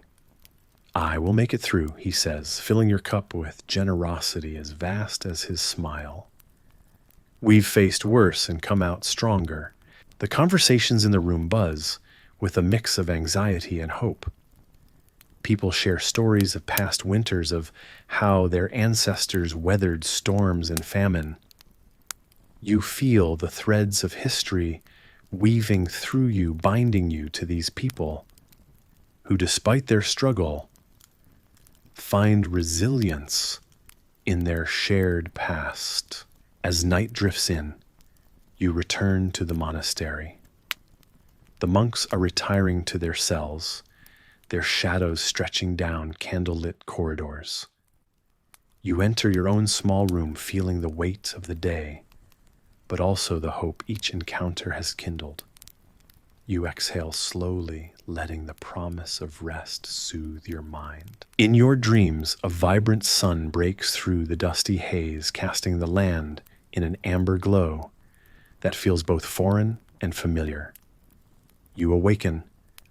A: "I will make it through," he says, filling your cup with generosity as vast as his smile. "We've faced worse and come out stronger." The conversations in the room buzz with a mix of anxiety and hope. People share stories of past winters, of how their ancestors weathered storms and famine. You feel the threads of history weaving through you, binding you to these people who, despite their struggle, find resilience in their shared past. As night drifts in, you return to the monastery. The monks are retiring to their cells, their shadows stretching down candlelit corridors. You enter your own small room feeling the weight of the day, but also the hope each encounter has kindled. You exhale slowly, letting the promise of rest soothe your mind. In your dreams, a vibrant sun breaks through the dusty haze, casting the land in an amber glow that feels both foreign and familiar. You awaken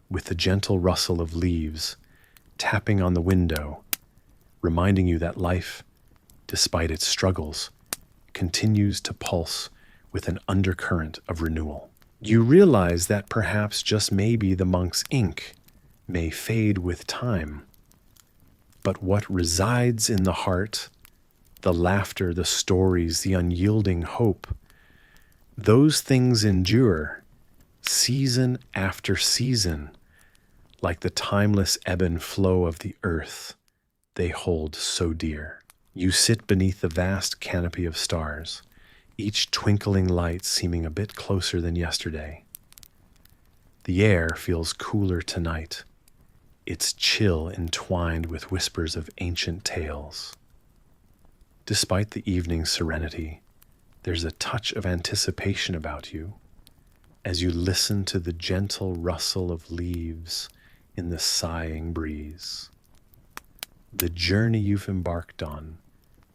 A: with the gentle rustle of leaves tapping on the window, reminding you that life, despite its struggles, continues to pulse with an undercurrent of renewal. You realize that perhaps, just maybe, the monk's ink may fade with time, But what resides in the heart, the laughter, the stories, the unyielding hope, those things endure season after season, like the timeless ebb and flow of the earth they hold so dear. You sit beneath the vast canopy of stars, each twinkling light seeming a bit closer than yesterday. The air feels cooler tonight, its chill entwined with whispers of ancient tales. Despite the evening's serenity, there's a touch of anticipation about you as you listen to the gentle rustle of leaves in the sighing breeze. The journey you've embarked on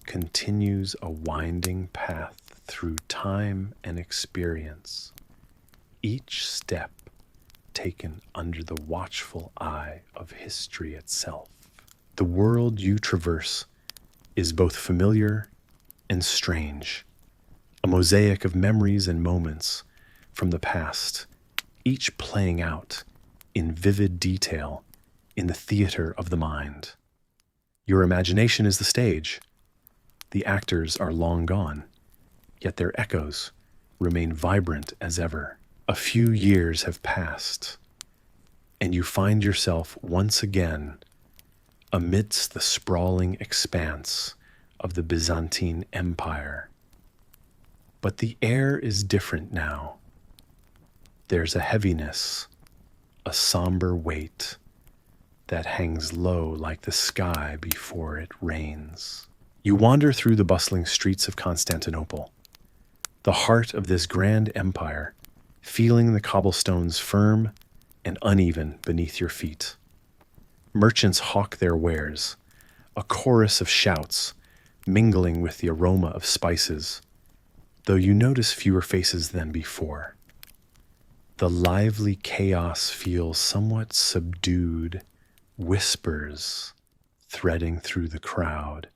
A: continues a winding path through time and experience, each step taken under the watchful eye of history itself. The world you traverse is both familiar and strange, a mosaic of memories and moments from the past, each playing out in vivid detail in the theater of the mind. Your imagination is the stage. The actors are long gone, yet their echoes remain vibrant as ever. A few years have passed, and you find yourself once again amidst the sprawling expanse of the Byzantine Empire. But the air is different now. There's a heaviness, a somber weight that hangs low like the sky before it rains. You wander through the bustling streets of Constantinople, the heart of this grand empire, feeling the cobblestones firm and uneven beneath your feet. Merchants hawk their wares, a chorus of shouts mingling with the aroma of spices, though you notice fewer faces than before. The lively chaos feels somewhat subdued, whispers threading through the crowd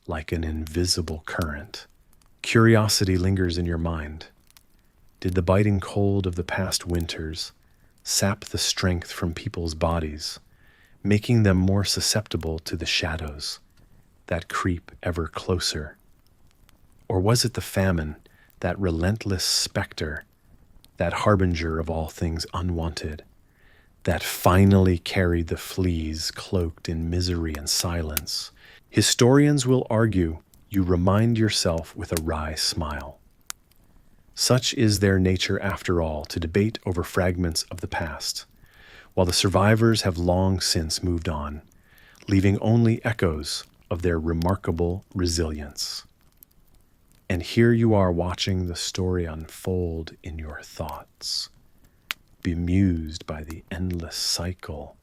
A: like an invisible current. Curiosity lingers in your mind. Did the biting cold of the past winters sap the strength from people's bodies, making them more susceptible to the shadows that creep ever closer? Or was it the famine, that relentless specter, that harbinger of all things unwanted, that finally carried the fleas cloaked in misery and silence? Historians will argue you remind yourself with a wry smile. Such is their nature after all, to debate over fragments of the past, while the survivors have long since moved on, leaving only echoes of their remarkable resilience. And here you are watching the story unfold in your thoughts, bemused by the endless cycle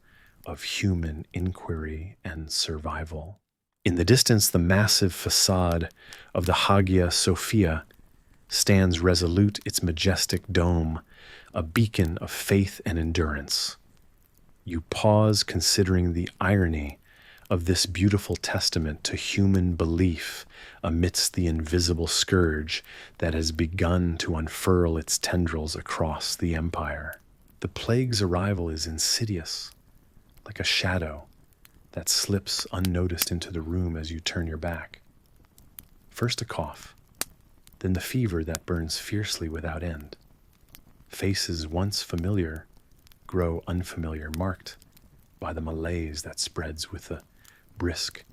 A: of human inquiry and survival. In the distance, the massive facade of the Hagia Sophia stands resolute, its majestic dome, a beacon of faith and endurance. You pause, considering the irony of this beautiful testament to human belief amidst the invisible scourge that has begun to unfurl its tendrils across the empire. The plague's arrival is insidious, like a shadow that slips unnoticed into the room as you turn your back. First a cough, then the fever that burns fiercely without end. Faces once familiar grow unfamiliar, marked by the malaise that spreads with the brisk,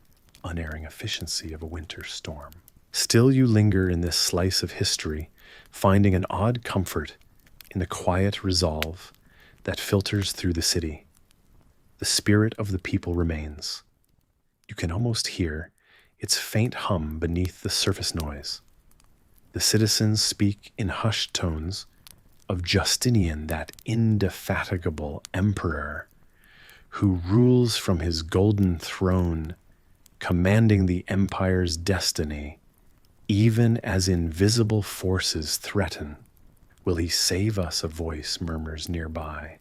A: unerring efficiency of a winter storm. Still you linger in this slice of history, finding an odd comfort in the quiet resolve that filters through the city. The spirit of the people remains. You can almost hear its faint hum beneath the surface noise. The citizens speak in hushed tones of Justinian, that indefatigable emperor who rules from his golden throne, commanding the empire's destiny, even as invisible forces threaten. Will he save us? A voice murmurs nearby.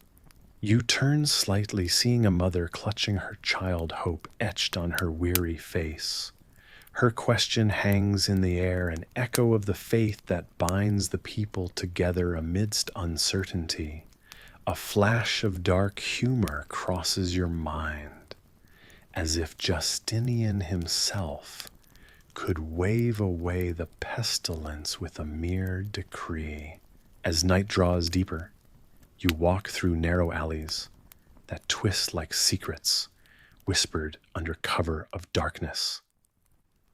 A: You turn slightly, seeing a mother clutching her child, hope etched on her weary face. Her question hangs in the air, an echo of the faith that binds the people together amidst uncertainty. A flash of dark humor crosses your mind as if Justinian himself could wave away the pestilence with a mere decree. As night draws deeper, you walk through narrow alleys that twist like secrets whispered under cover of darkness.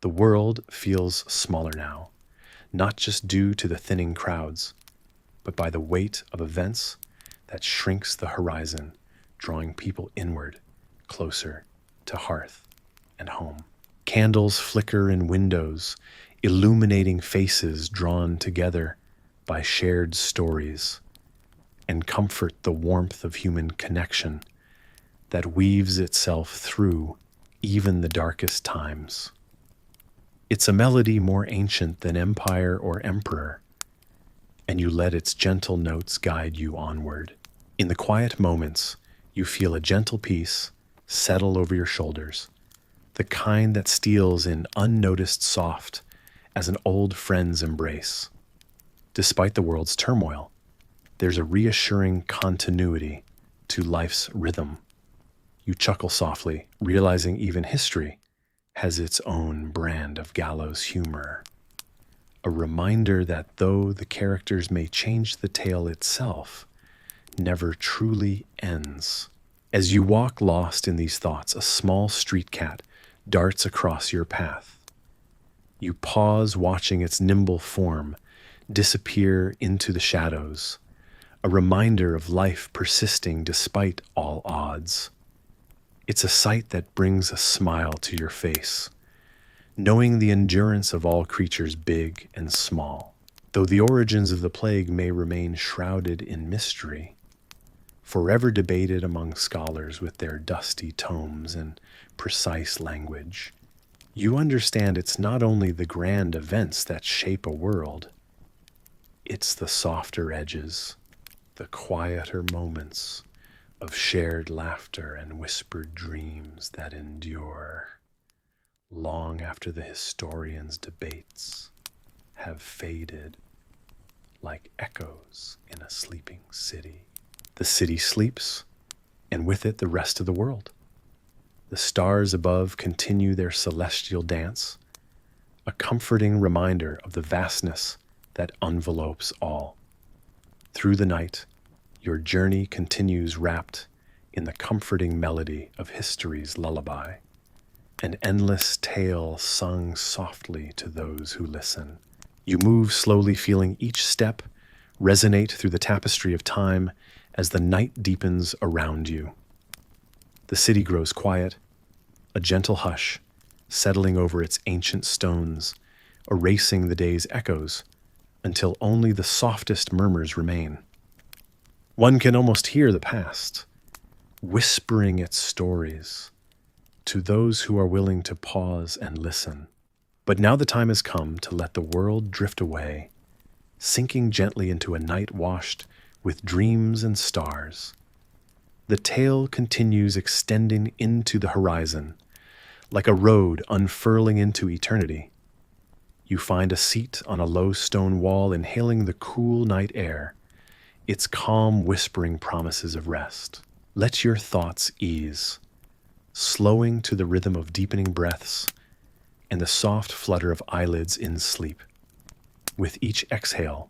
A: The world feels smaller now, not just due to the thinning crowds, but by the weight of events that shrinks the horizon, drawing people inward, closer to hearth and home. Candles flicker in windows, illuminating faces drawn together by shared stories, and comfort the warmth of human connection that weaves itself through even the darkest times. It's a melody more ancient than empire or emperor, and you let its gentle notes guide you onward. In the quiet moments, you feel a gentle peace settle over your shoulders, the kind that steals in unnoticed soft as an old friend's embrace. Despite the world's turmoil, there's a reassuring continuity to life's rhythm. You chuckle softly, realizing even history has its own brand of gallows humor. A reminder that though the characters may change, the tale itself never truly ends. As you walk lost in these thoughts, a small street cat darts across your path. You pause, watching its nimble form disappear into the shadows, a reminder of life persisting despite all odds. It's a sight that brings a smile to your face, knowing the endurance of all creatures big and small. Though the origins of the plague may remain shrouded in mystery, forever debated among scholars with their dusty tomes and precise language, you understand it's not only the grand events that shape a world, it's the softer edges, the quieter moments of shared laughter and whispered dreams that endure long after the historians' debates have faded like echoes in a sleeping city. The city sleeps, and with it the rest of the world. The stars above continue their celestial dance, a comforting reminder of the vastness that envelopes all. Through the night, your journey continues wrapped in the comforting melody of history's lullaby, an endless tale sung softly to those who listen. You move slowly, feeling each step resonate through the tapestry of time as the night deepens around you. The city grows quiet, a gentle hush settling over its ancient stones, erasing the day's echoes until only the softest murmurs remain. One can almost hear the past, whispering its stories to those who are willing to pause and listen. But now the time has come to let the world drift away, sinking gently into a night washed with dreams and stars. The tale continues, extending into the horizon, like a road unfurling into eternity. You find a seat on a low stone wall, inhaling the cool night air, its calm whispering promises of rest. Let your thoughts ease, slowing to the rhythm of deepening breaths and the soft flutter of eyelids in sleep. With each exhale,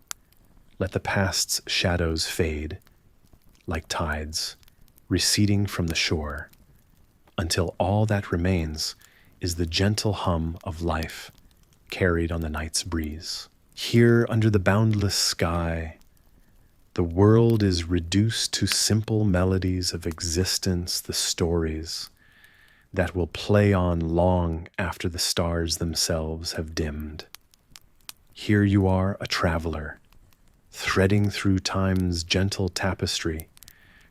A: let the past's shadows fade, like tides receding from the shore, until all that remains is the gentle hum of life carried on the night's breeze. Here, under the boundless sky, the world is reduced to simple melodies of existence, the stories that will play on long after the stars themselves have dimmed. Here you are, a traveler, threading through time's gentle tapestry,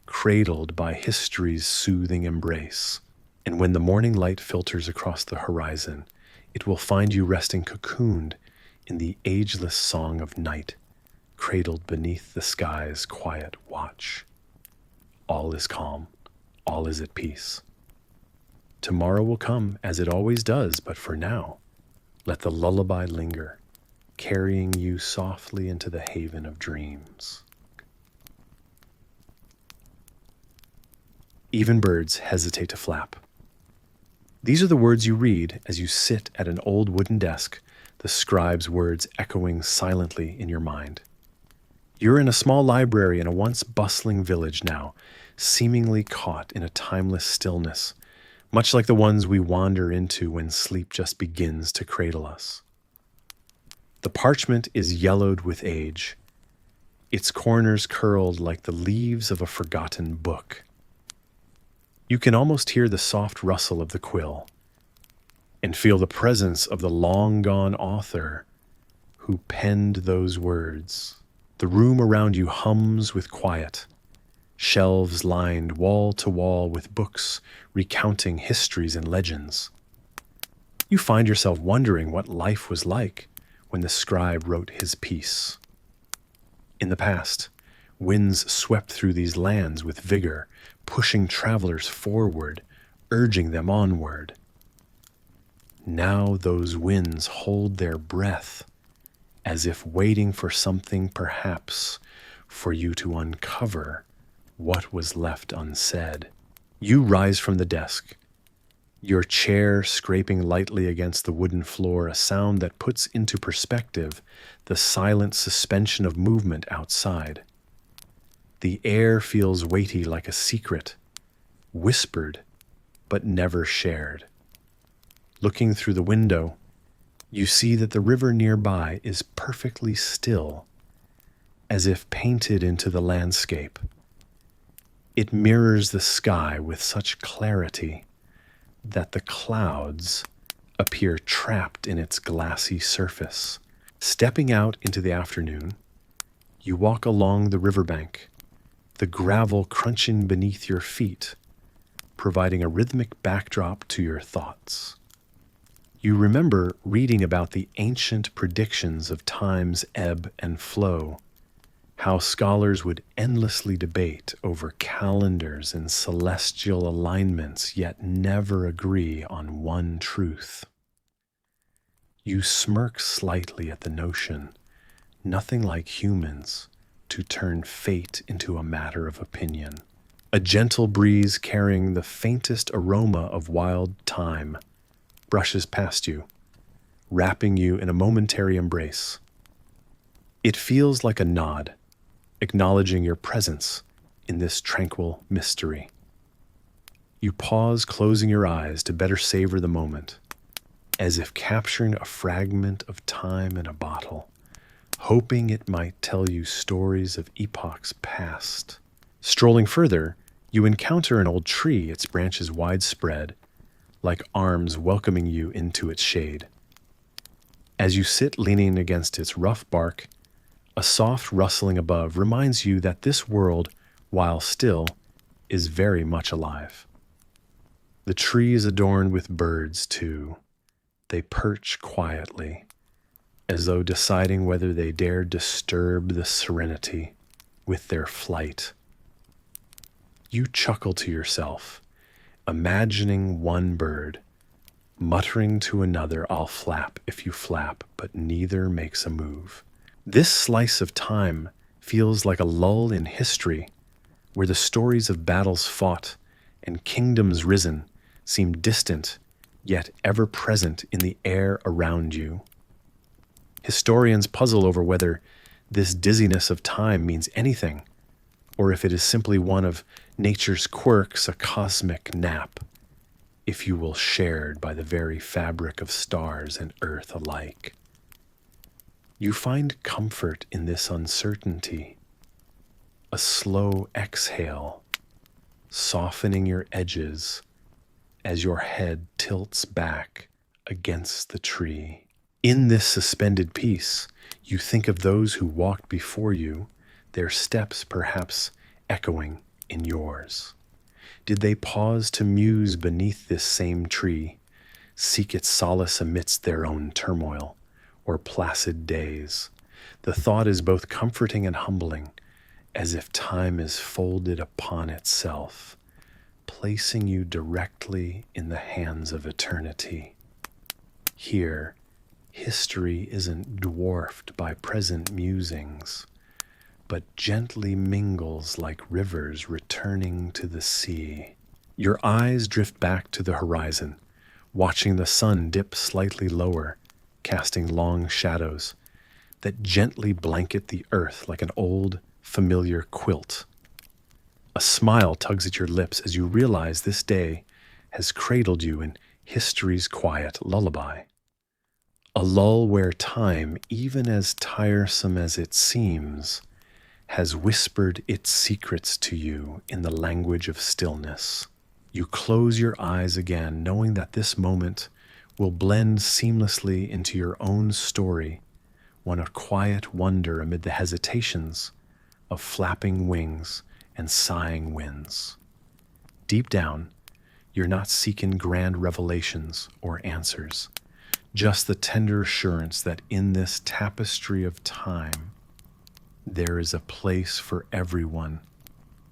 A: cradled by history's soothing embrace. And when the morning light filters across the horizon, it will find you resting cocooned in the ageless song of night, cradled beneath the sky's quiet watch. All is calm, all is at peace. Tomorrow will come as it always does, but for now, let the lullaby linger, carrying you softly into the haven of dreams. Even birds hesitate to flap, These are the words you read as you sit at an old wooden desk, the scribe's words echoing silently in your mind. You're in a small library in a once bustling village now, seemingly caught in a timeless stillness, much like the ones we wander into when sleep just begins to cradle us. The parchment is yellowed with age, its corners curled like the leaves of a forgotten book. You can almost hear the soft rustle of the quill and feel the presence of the long-gone author who penned those words. The room around you hums with quiet, shelves lined wall to wall with books recounting histories and legends. You find yourself wondering what life was like when the scribe wrote his piece. In the past, winds swept through these lands with vigor, pushing travelers forward, urging them onward. Now those winds hold their breath, as if waiting for something, perhaps for you to uncover what was left unsaid. You rise from the desk, your chair scraping lightly against the wooden floor, a sound that puts into perspective the silent suspension of movement outside. The air feels weighty like a secret, whispered but never shared. Looking through the window, you see that the river nearby is perfectly still, as if painted into the landscape. It mirrors the sky with such clarity that the clouds appear trapped in its glassy surface. Stepping out into the afternoon, you walk along the riverbank, the gravel crunching beneath your feet, providing a rhythmic backdrop to your thoughts. You remember reading about the ancient predictions of time's ebb and flow, how scholars would endlessly debate over calendars and celestial alignments, yet never agree on one truth. You smirk slightly at the notion, nothing like humans, to turn fate into a matter of opinion. A gentle breeze carrying the faintest aroma of wild thyme brushes past you, wrapping you in a momentary embrace. It feels like a nod, acknowledging your presence in this tranquil mystery. You pause, closing your eyes to better savor the moment, as if capturing a fragment of time in a bottle, hoping it might tell you stories of epochs past. Strolling further, you encounter an old tree, its branches widespread, like arms welcoming you into its shade. As you sit leaning against its rough bark, a soft rustling above reminds you that this world, while still, is very much alive. The tree is adorned with birds, too. They perch quietly, as though deciding whether they dare disturb the serenity with their flight. You chuckle to yourself, imagining one bird, muttering to another, "I'll flap if you flap," but neither makes a move. This slice of time feels like a lull in history, where the stories of battles fought and kingdoms risen seem distant, yet ever present in the air around you. Historians puzzle over whether this dizziness of time means anything, or if it is simply one of nature's quirks, a cosmic nap, if you will, shared by the very fabric of stars and earth alike. You find comfort in this uncertainty, a slow exhale, softening your edges as your head tilts back against the tree. In this suspended peace, you think of those who walked before you, their steps perhaps echoing in yours. Did they pause to muse beneath this same tree, seek its solace amidst their own turmoil or placid days? The thought is both comforting and humbling, as if time is folded upon itself, placing you directly in the hands of eternity. Here, history isn't dwarfed by present musings, but gently mingles like rivers returning to the sea. Your eyes drift back to the horizon, watching the sun dip slightly lower, casting long shadows that gently blanket the earth like an old, familiar quilt. A smile tugs at your lips as you realize this day has cradled you in history's quiet lullaby. A lull where time, even as tiresome as it seems, has whispered its secrets to you in the language of stillness. You close your eyes again, knowing that this moment will blend seamlessly into your own story, one of quiet wonder amid the hesitations of flapping wings and sighing winds. Deep down, you're not seeking grand revelations or answers, just the tender assurance that in this tapestry of time, there is a place for everyone,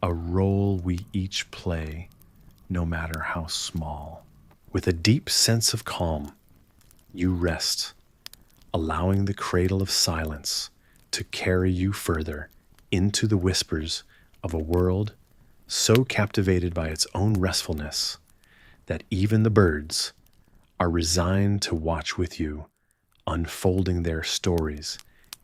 A: a role we each play, no matter how small. With a deep sense of calm, you rest, allowing the cradle of silence to carry you further into the whispers of a world so captivated by its own restfulness that even the birds are resigned to watch with you, unfolding their stories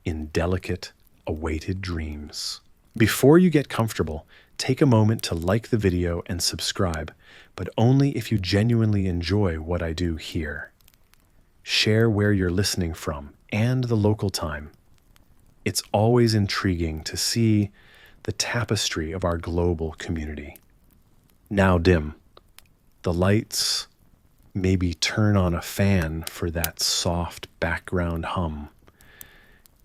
A: in delicate, awaited dreams. Before you get comfortable, take a moment to like the video and subscribe, but only if you genuinely enjoy what I do here. Share where you're listening from and the local time. It's always intriguing to see the tapestry of our global community. Now dim. The lights, maybe turn on a fan for that soft background hum.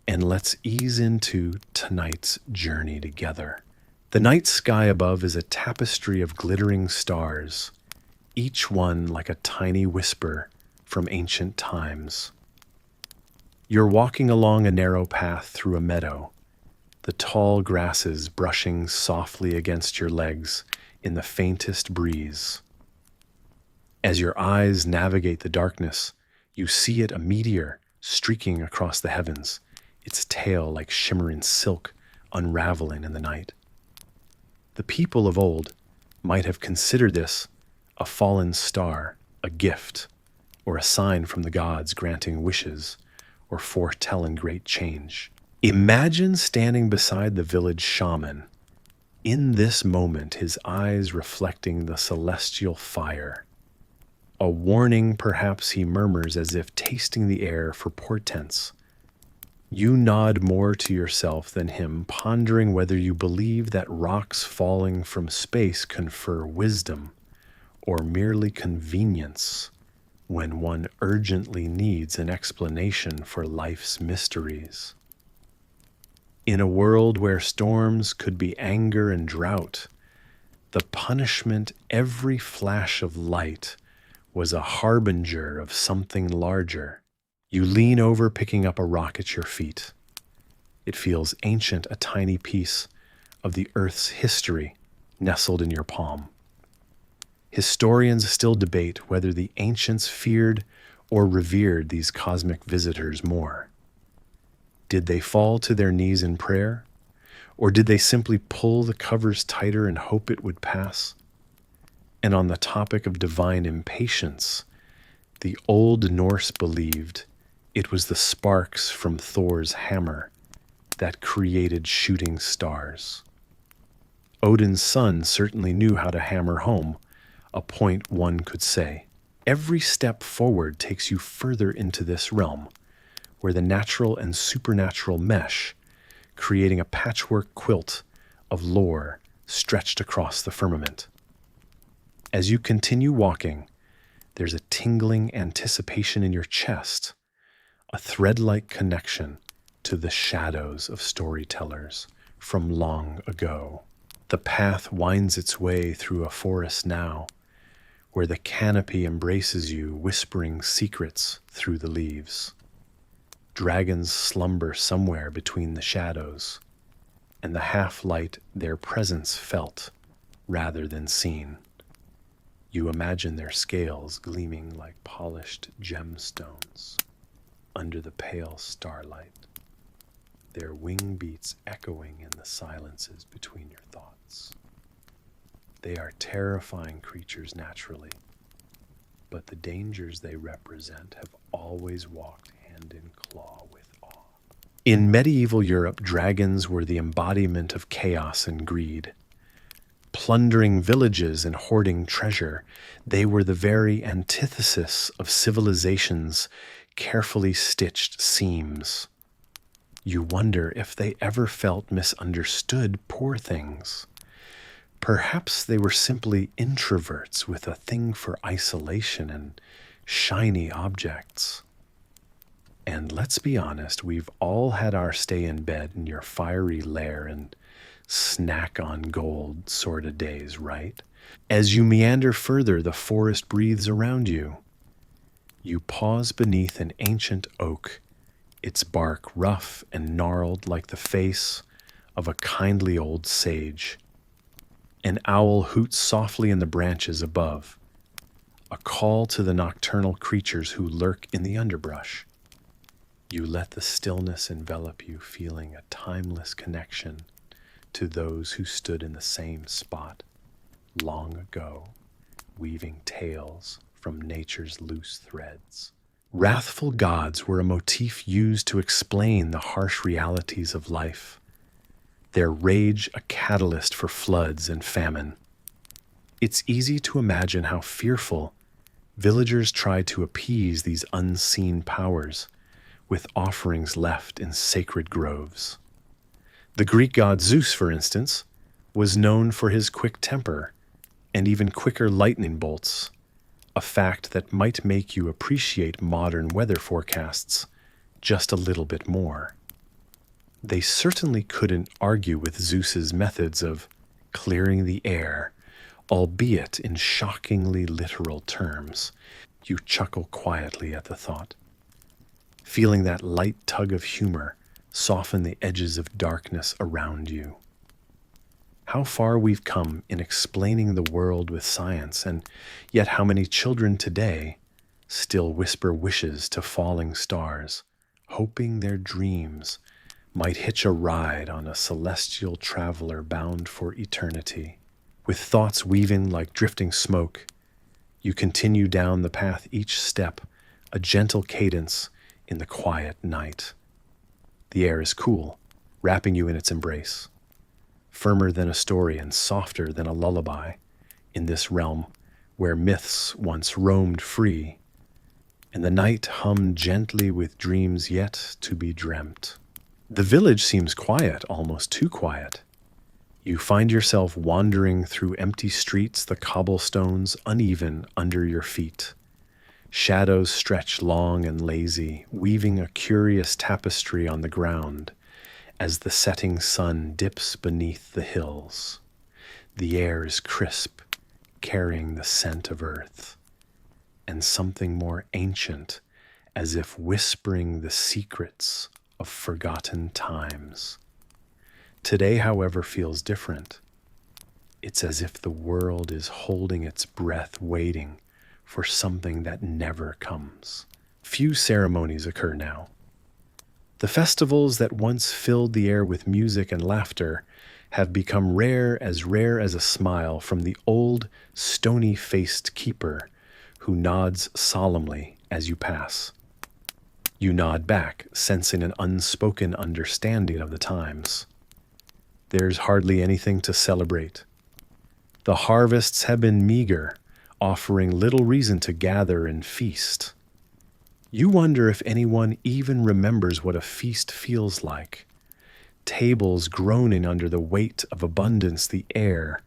A: And let's ease into tonight's journey together. The night sky above is a tapestry of glittering stars, each one like a tiny whisper from ancient times. You're walking along a narrow path through a meadow, the tall grasses brushing softly against your legs in the faintest breeze. As your eyes navigate the darkness, you see it a meteor streaking across the heavens, its tail like shimmering silk unraveling in the night. The people of old might have considered this a fallen star, a gift, or a sign from the gods granting wishes or foretelling great change. Imagine standing beside the village shaman, in this moment his eyes reflecting the celestial fire. A warning, perhaps, he murmurs as if tasting the air for portents. You nod more to yourself than him, pondering whether you believe that rocks falling from space confer wisdom or merely convenience when one urgently needs an explanation for life's mysteries. In a world where storms could be anger and drought, the punishment every flash of light was a harbinger of something larger. You lean over, picking up a rock at your feet. It feels ancient, a tiny piece of the Earth's history nestled in your palm. Historians still debate whether the ancients feared or revered these cosmic visitors more. Did they fall to their knees in prayer, or did they simply pull the covers tighter and hope it would pass? And on the topic of divine impatience, the Old Norse believed it was the sparks from Thor's hammer that created shooting stars. Odin's son certainly knew how to hammer home a point, one could say. Every step forward takes you further into this realm, where the natural and supernatural mesh, creating a patchwork quilt of lore stretched across the firmament. As you continue walking, there's a tingling anticipation in your chest, a thread-like connection to the shadows of storytellers from long ago. The path winds its way through a forest now, where the canopy embraces you, whispering secrets through the leaves. Dragons slumber somewhere between the shadows, and the half-light their presence felt rather than seen. You imagine their scales gleaming like polished gemstones under the pale starlight, their wing beats echoing in the silences between your thoughts. They are terrifying creatures naturally, but the dangers they represent have always walked hand in claw with awe. In medieval Europe, dragons were the embodiment of chaos and greed. Plundering villages and hoarding treasure, they were the very antithesis of civilization's carefully stitched seams. You wonder if they ever felt misunderstood, poor things. Perhaps they were simply introverts with a thing for isolation and shiny objects. And let's be honest, we've all had our stay in bed in your fiery lair and snack on gold sort of days, right? As you meander further, the forest breathes around you. You pause beneath an ancient oak, its bark rough and gnarled like the face of a kindly old sage. An owl hoots softly in the branches above, a call to the nocturnal creatures who lurk in the underbrush. You let the stillness envelop you, feeling a timeless connection to those who stood in the same spot long ago, weaving tales from nature's loose threads. Wrathful gods were a motif used to explain the harsh realities of life, their rage a catalyst for floods and famine. It's easy to imagine how fearful villagers tried to appease these unseen powers with offerings left in sacred groves. The Greek god Zeus, for instance, was known for his quick temper and even quicker lightning bolts, a fact that might make you appreciate modern weather forecasts just a little bit more. They certainly couldn't argue with Zeus's methods of clearing the air, albeit in shockingly literal terms. You chuckle quietly at the thought, feeling that light tug of humor soften the edges of darkness around you. How far we've come in explaining the world with science, and yet how many children today still whisper wishes to falling stars, hoping their dreams might hitch a ride on a celestial traveler bound for eternity. With thoughts weaving like drifting smoke, you continue down the path, each step a gentle cadence in the quiet night. The air is cool, wrapping you in its embrace, firmer than a story and softer than a lullaby in this realm where myths once roamed free, and the night hummed gently with dreams yet to be dreamt. The village seems quiet, almost too quiet. You find yourself wandering through empty streets, the cobblestones uneven under your feet. Shadows stretch long and lazy, weaving a curious tapestry on the ground as the setting sun dips beneath the hills. The air is crisp, carrying the scent of earth, and something more ancient, as if whispering the secrets of forgotten times. Today, however, feels different. It's as if the world is holding its breath, waiting for something that never comes. Few ceremonies occur now. The festivals that once filled the air with music and laughter have become rare as a smile from the old, stony-faced keeper who nods solemnly as you pass. You nod back, sensing an unspoken understanding of the times. There's hardly anything to celebrate. The harvests have been meager, offering little reason to gather and feast. You wonder if anyone even remembers what a feast feels like. Tables groaning under the weight of abundance, the air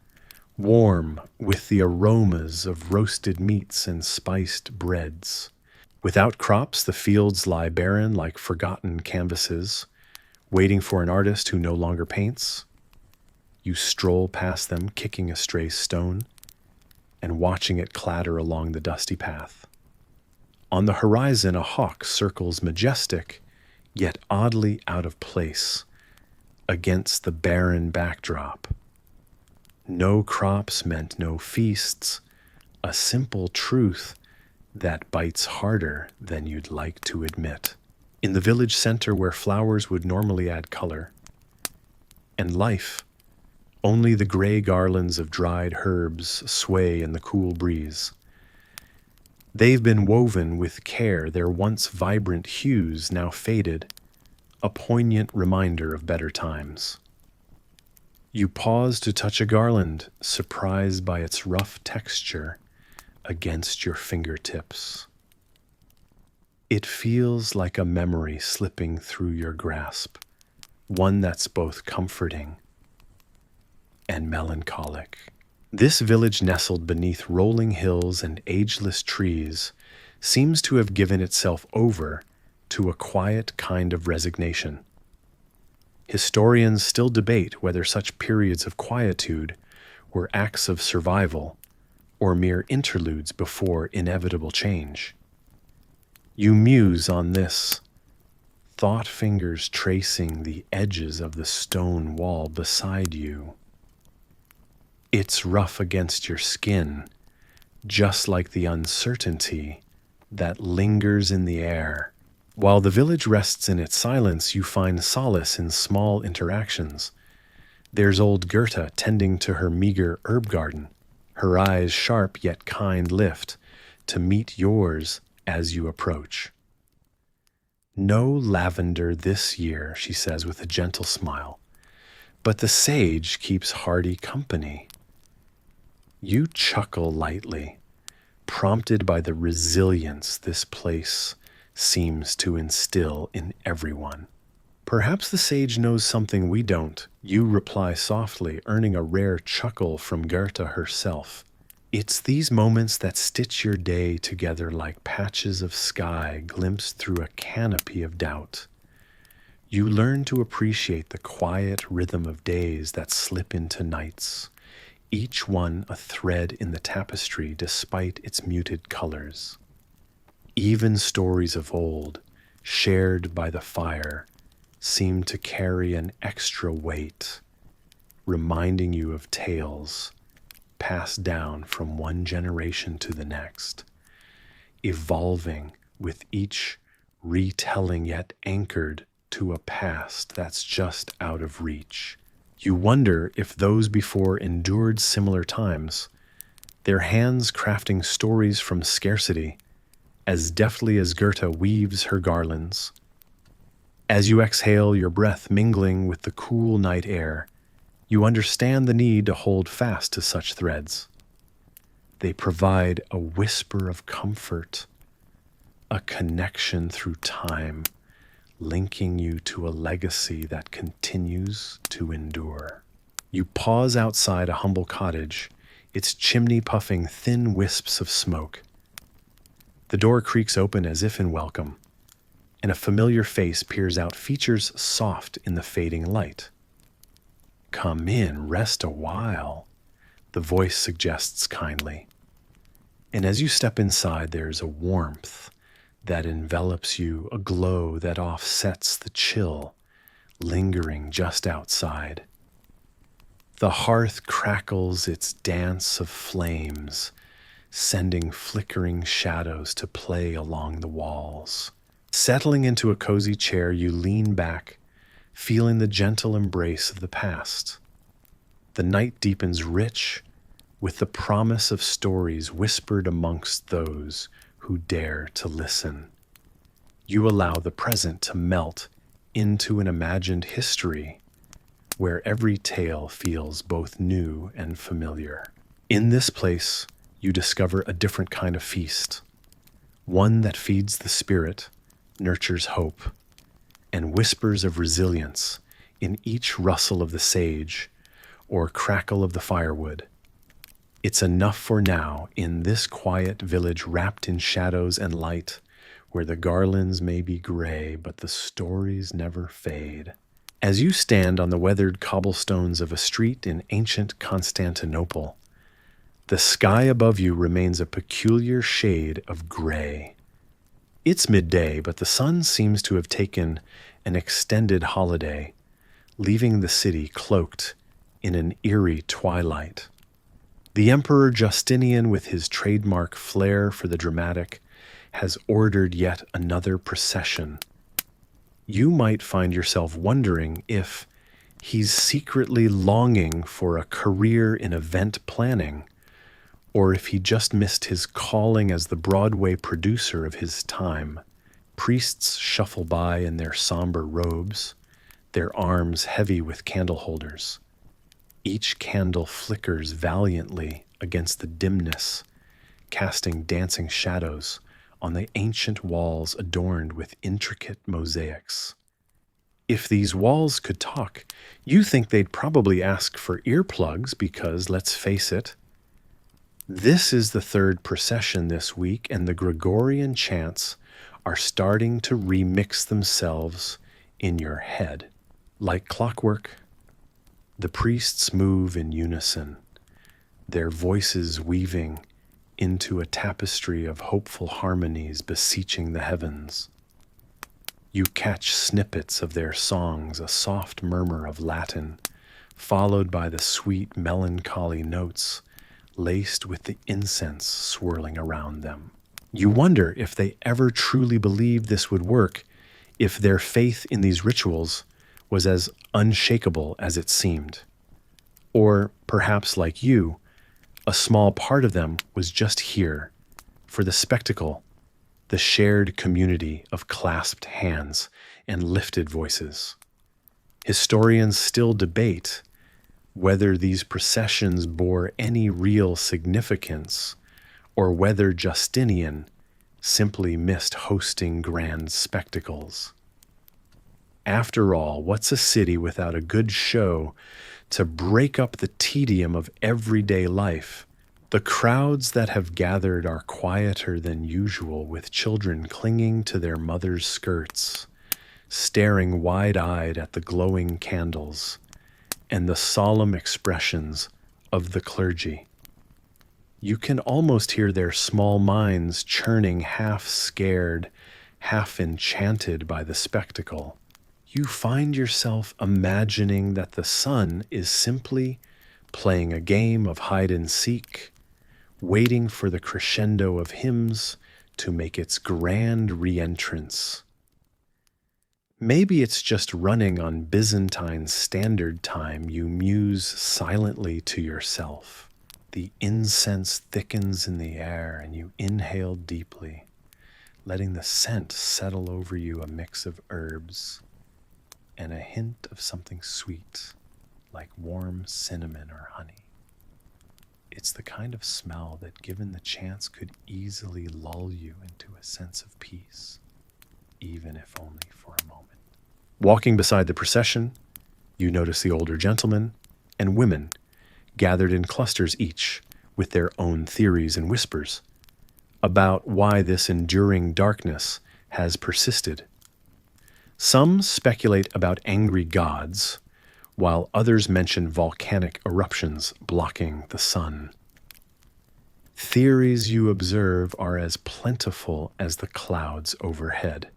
A: warm with the aromas of roasted meats and spiced breads. Without crops, the fields lie barren like forgotten canvases, waiting for an artist who no longer paints. You stroll past them, kicking a stray stone and watching it clatter along the dusty path. On the horizon, a hawk circles majestic, yet oddly out of place against the barren backdrop. No crops meant no feasts, a simple truth that bites harder than you'd like to admit. In the village center where flowers would normally add color, and life, only the gray garlands of dried herbs sway in the cool breeze. They've been woven with care, their once vibrant hues now faded, a poignant reminder of better times. You pause to touch a garland, surprised by its rough texture against your fingertips. It feels like a memory slipping through your grasp, one that's both comforting and melancholic. This village, nestled beneath rolling hills and ageless trees, seems to have given itself over to a quiet kind of resignation. Historians still debate whether such periods of quietude were acts of survival or mere interludes before inevitable change. You muse on this, thought fingers tracing the edges of the stone wall beside you. It's rough against your skin, just like the uncertainty that lingers in the air. While the village rests in its silence, you find solace in small interactions. There's old Goethe tending to her meager herb garden, her eyes sharp yet kind lift to meet yours as you approach. "No lavender this year," she says with a gentle smile, "but the sage keeps hearty company." You chuckle lightly, prompted by the resilience this place seems to instill in everyone. "Perhaps the sage knows something we don't," you reply softly, earning a rare chuckle from Goethe herself. It's these moments that stitch your day together like patches of sky glimpsed through a canopy of doubt. You learn to appreciate the quiet rhythm of days that slip into nights, each one a thread in the tapestry despite its muted colors. Even stories of old, shared by the fire, seem to carry an extra weight, reminding you of tales passed down from one generation to the next, evolving with each retelling yet anchored to a past that's just out of reach. You wonder if those before endured similar times, their hands crafting stories from scarcity as deftly as Goethe weaves her garlands. As you exhale, your breath mingling with the cool night air, you understand the need to hold fast to such threads. They provide a whisper of comfort, a connection through time, linking you to a legacy that continues to endure. You pause outside a humble cottage, its chimney puffing thin wisps of smoke. The door creaks open as if in welcome, and a familiar face peers out, features soft in the fading light. "Come in, rest a while," the voice suggests kindly. And as you step inside, there's a warmth that envelops you, a glow that offsets the chill lingering just outside. The hearth crackles its dance of flames, sending flickering shadows to play along the walls. Settling into a cozy chair, you lean back, feeling the gentle embrace of the past. The night deepens rich with the promise of stories whispered amongst those who dare to listen. You allow the present to melt into an imagined history where every tale feels both new and familiar. In this place, you discover a different kind of feast, one that feeds the spirit, nurtures hope, and whispers of resilience in each rustle of the sage or crackle of the firewood. It's enough for now in this quiet village wrapped in shadows and light, where the garlands may be gray, but the stories never fade. As you stand on the weathered cobblestones of a street in ancient Constantinople, the sky above you remains a peculiar shade of gray. It's midday, but the sun seems to have taken an extended holiday, leaving the city cloaked in an eerie twilight. The Emperor Justinian, with his trademark flair for the dramatic, has ordered yet another procession. You might find yourself wondering if he's secretly longing for a career in event planning, or if he just missed his calling as the Broadway producer of his time. Priests shuffle by in their somber robes, their arms heavy with candle holders. Each candle flickers valiantly against the dimness, casting dancing shadows on the ancient walls adorned with intricate mosaics. If these walls could talk, you think they'd probably ask for earplugs because, let's face it, this is the third procession this week, and the Gregorian chants are starting to remix themselves in your head. Like clockwork, the priests move in unison, their voices weaving into a tapestry of hopeful harmonies beseeching the heavens. You catch snippets of their songs, a soft murmur of Latin, followed by the sweet melancholy notes laced with the incense swirling around them. You wonder if they ever truly believed this would work, if their faith in these rituals was as unshakable as it seemed. Or perhaps, like you, a small part of them was just here for the spectacle, the shared community of clasped hands and lifted voices. Historians still debate whether these processions bore any real significance or whether Justinian simply missed hosting grand spectacles. After all, what's a city without a good show to break up the tedium of everyday life? The crowds that have gathered are quieter than usual, with children clinging to their mothers' skirts, staring wide-eyed at the glowing candles and the solemn expressions of the clergy. You can almost hear their small minds churning, half scared, half enchanted by the spectacle. You find yourself imagining that the sun is simply playing a game of hide and seek, waiting for the crescendo of hymns to make its grand re-entrance. Maybe it's just running on Byzantine Standard Time, you muse silently to yourself. The incense thickens in the air and you inhale deeply, letting the scent settle over you, a mix of herbs and a hint of something sweet, like warm cinnamon or honey. It's the kind of smell that, given the chance, could easily lull you into a sense of peace, even if only for a moment. Walking beside the procession, you notice the older gentlemen and women gathered in clusters, each with their own theories and whispers about why this enduring darkness has persisted. Some speculate about angry gods, while others mention volcanic eruptions blocking the sun. Theories, you observe, are as plentiful as the clouds overhead.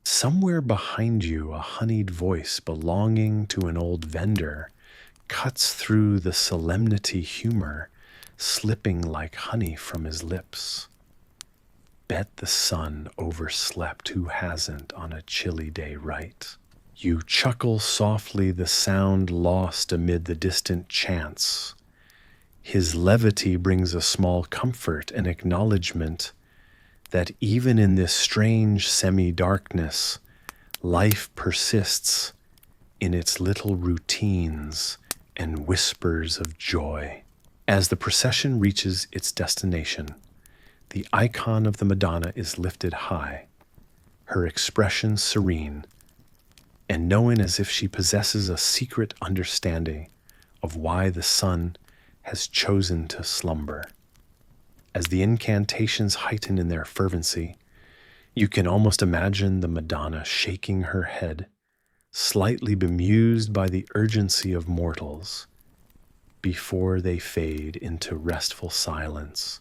A: Somewhere behind you, a honeyed voice belonging to an old vendor cuts through the solemnity humor, slipping like honey from his lips. Bet the sun overslept, who hasn't on a chilly day, right? You chuckle softly, the sound lost amid the distant chants. His levity brings a small comfort, an acknowledgement that even in this strange semi-darkness, life persists in its little routines and whispers of joy. As the procession reaches its destination, the icon of the Madonna is lifted high, her expression serene, and known as if she possesses a secret understanding of why the sun has chosen to slumber. As the incantations heighten in their fervency, you can almost imagine the Madonna shaking her head, slightly bemused by the urgency of mortals, before they fade into restful silence.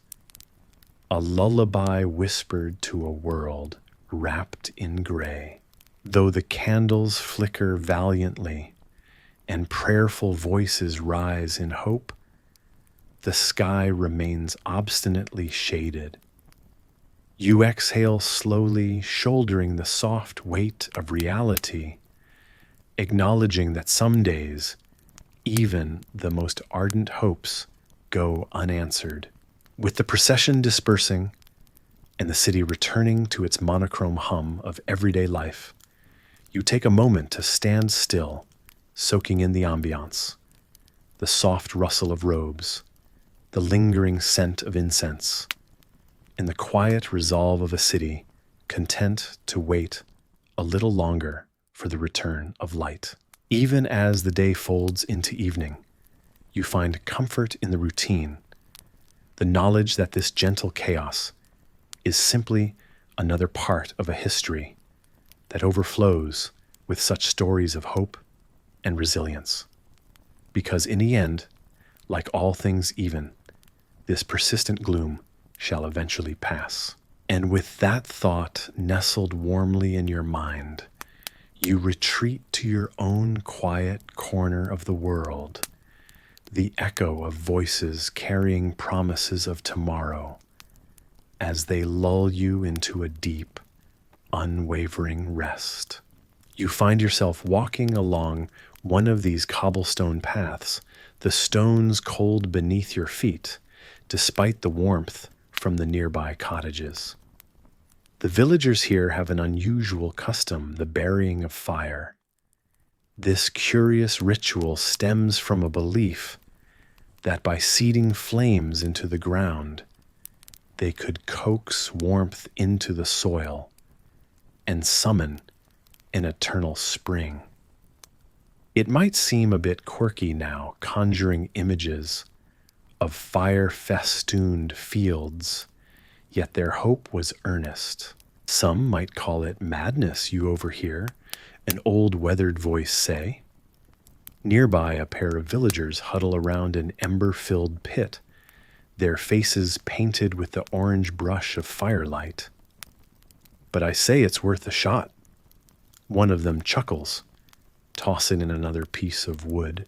A: A lullaby whispered to a world wrapped in gray. Though the candles flicker valiantly and prayerful voices rise in hope, the sky remains obstinately shaded. You exhale slowly, shouldering the soft weight of reality, acknowledging that some days, even the most ardent hopes go unanswered. With the procession dispersing and the city returning to its monochrome hum of everyday life, you take a moment to stand still, soaking in the ambiance, the soft rustle of robes, the lingering scent of incense, and the quiet resolve of a city content to wait a little longer for the return of light. Even as the day folds into evening, you find comfort in the routine, the knowledge that this gentle chaos is simply another part of a history that overflows with such stories of hope and resilience. Because in the end, like all things even, this persistent gloom shall eventually pass. And with that thought nestled warmly in your mind, you retreat to your own quiet corner of the world, the echo of voices carrying promises of tomorrow, as they lull you into a deep, unwavering rest. You find yourself walking along one of these cobblestone paths, the stones cold beneath your feet, despite the warmth from the nearby cottages. The villagers here have an unusual custom, the burying of fire. This curious ritual stems from a belief that by seeding flames into the ground, they could coax warmth into the soil and summon an eternal spring. It might seem a bit quirky now, conjuring images of fire-festooned fields, yet their hope was earnest. Some might call it madness, you overhear an old weathered voice say. Nearby, a pair of villagers huddle around an ember-filled pit, their faces painted with the orange brush of firelight. But I say it's worth a shot. One of them chuckles, tossing in another piece of wood.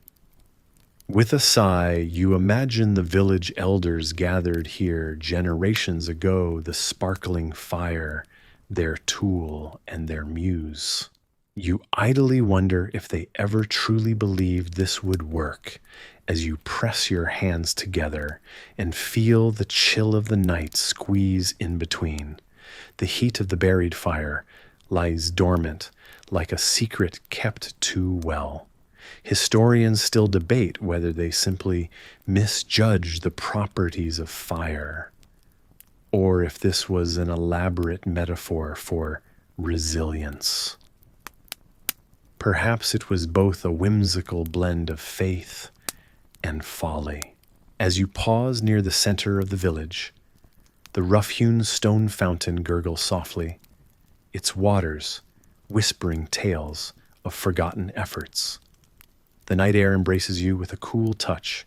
A: With a sigh, you imagine the village elders gathered here generations ago, the sparkling fire, their tool and their muse. You idly wonder if they ever truly believed this would work as you press your hands together and feel the chill of the night squeeze in between. The heat of the buried fire lies dormant like a secret kept too well. Historians still debate whether they simply misjudged the properties of fire, or if this was an elaborate metaphor for resilience. Perhaps it was both a whimsical blend of faith and folly. As you pause near the center of the village, the rough-hewn stone fountain gurgles softly, its waters whispering tales of forgotten efforts. The night air embraces you with a cool touch,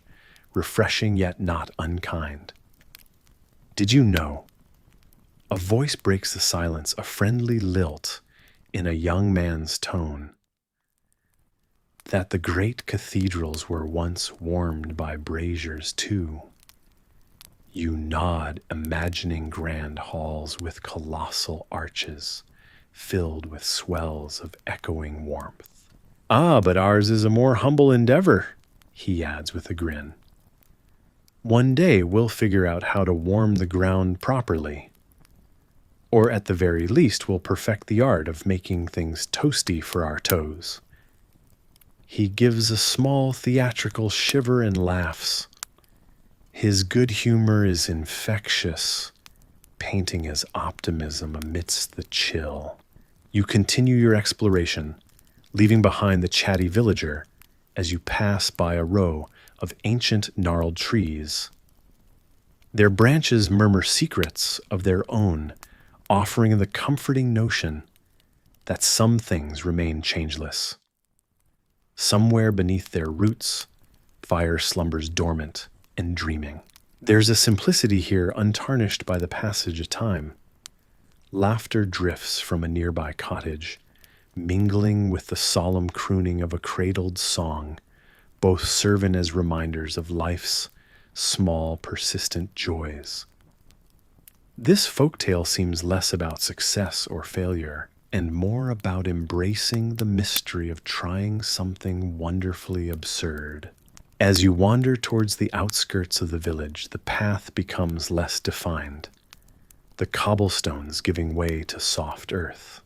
A: refreshing yet not unkind. Did you know? A voice breaks the silence, a friendly lilt in a young man's tone, that the great cathedrals were once warmed by braziers too. You nod, imagining grand halls with colossal arches, filled with swells of echoing warmth. Ah, but ours is a more humble endeavor, he adds with a grin. One day we'll figure out how to warm the ground properly. Or at the very least, we'll perfect the art of making things toasty for our toes. He gives a small theatrical shiver and laughs. His good humor is infectious, painting his optimism amidst the chill. You continue your exploration, leaving behind the chatty villager as you pass by a row of ancient gnarled trees. Their branches murmur secrets of their own, offering the comforting notion that some things remain changeless. Somewhere beneath their roots, fire slumbers dormant and dreaming. There's a simplicity here untarnished by the passage of time. Laughter drifts from a nearby cottage, mingling with the solemn crooning of a cradled song, both serving as reminders of life's small, persistent joys. This folktale seems less about success or failure, and more about embracing the mystery of trying something wonderfully absurd. As you wander towards the outskirts of the village, the path becomes less defined, the cobblestones giving way to soft earth.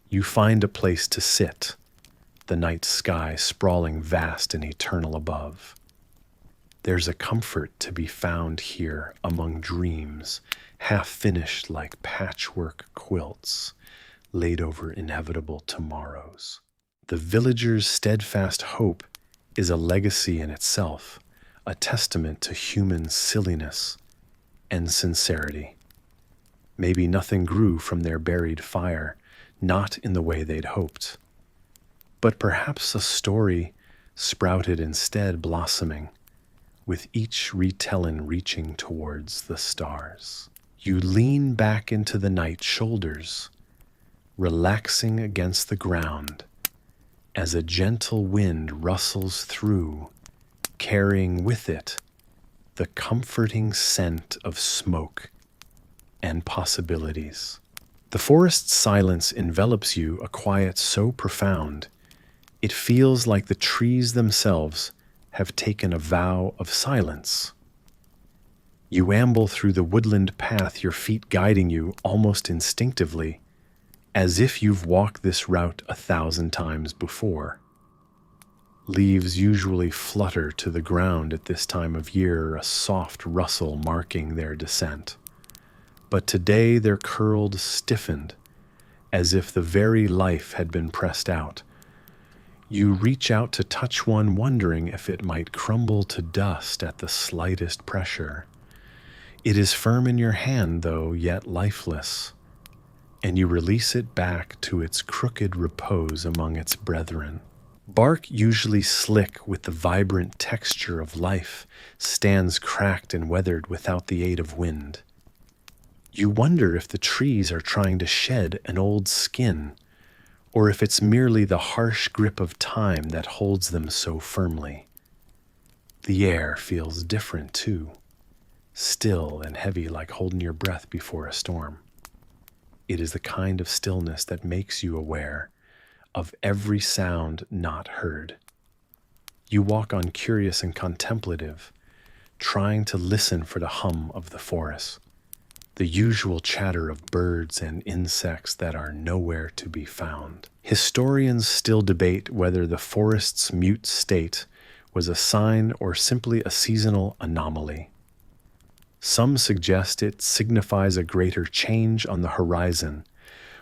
A: You find a place to sit, the night sky sprawling vast and eternal above. There's a comfort to be found here among dreams, half-finished like patchwork quilts, laid over inevitable tomorrows. The villager's steadfast hope is a legacy in itself, a testament to human silliness and sincerity. Maybe nothing grew from their buried fire, not in the way they'd hoped. But perhaps a story sprouted instead, blossoming, with each retelling reaching towards the stars. You lean back into the night, shoulders relaxing against the ground, as a gentle wind rustles through, carrying with it the comforting scent of smoke and possibilities. The forest's silence envelops you, a quiet so profound, it feels like the trees themselves have taken a vow of silence. You amble through the woodland path, your feet guiding you almost instinctively, as if you've walked this route 1,000 times before. Leaves usually flutter to the ground at this time of year, a soft rustle marking their descent. But today they're curled, stiffened, as if the very life had been pressed out. You reach out to touch one, wondering if it might crumble to dust at the slightest pressure. It is firm in your hand, though, yet lifeless, and you release it back to its crooked repose among its brethren. Bark, usually slick with the vibrant texture of life, stands cracked and weathered without the aid of wind. You wonder if the trees are trying to shed an old skin, or if it's merely the harsh grip of time that holds them so firmly. The air feels different, too, still and heavy, like holding your breath before a storm. It is the kind of stillness that makes you aware of every sound not heard. You walk on, curious and contemplative, trying to listen for the hum of the forest, the usual chatter of birds and insects that are nowhere to be found. Historians still debate whether the forest's mute state was a sign or simply a seasonal anomaly. Some suggest it signifies a greater change on the horizon,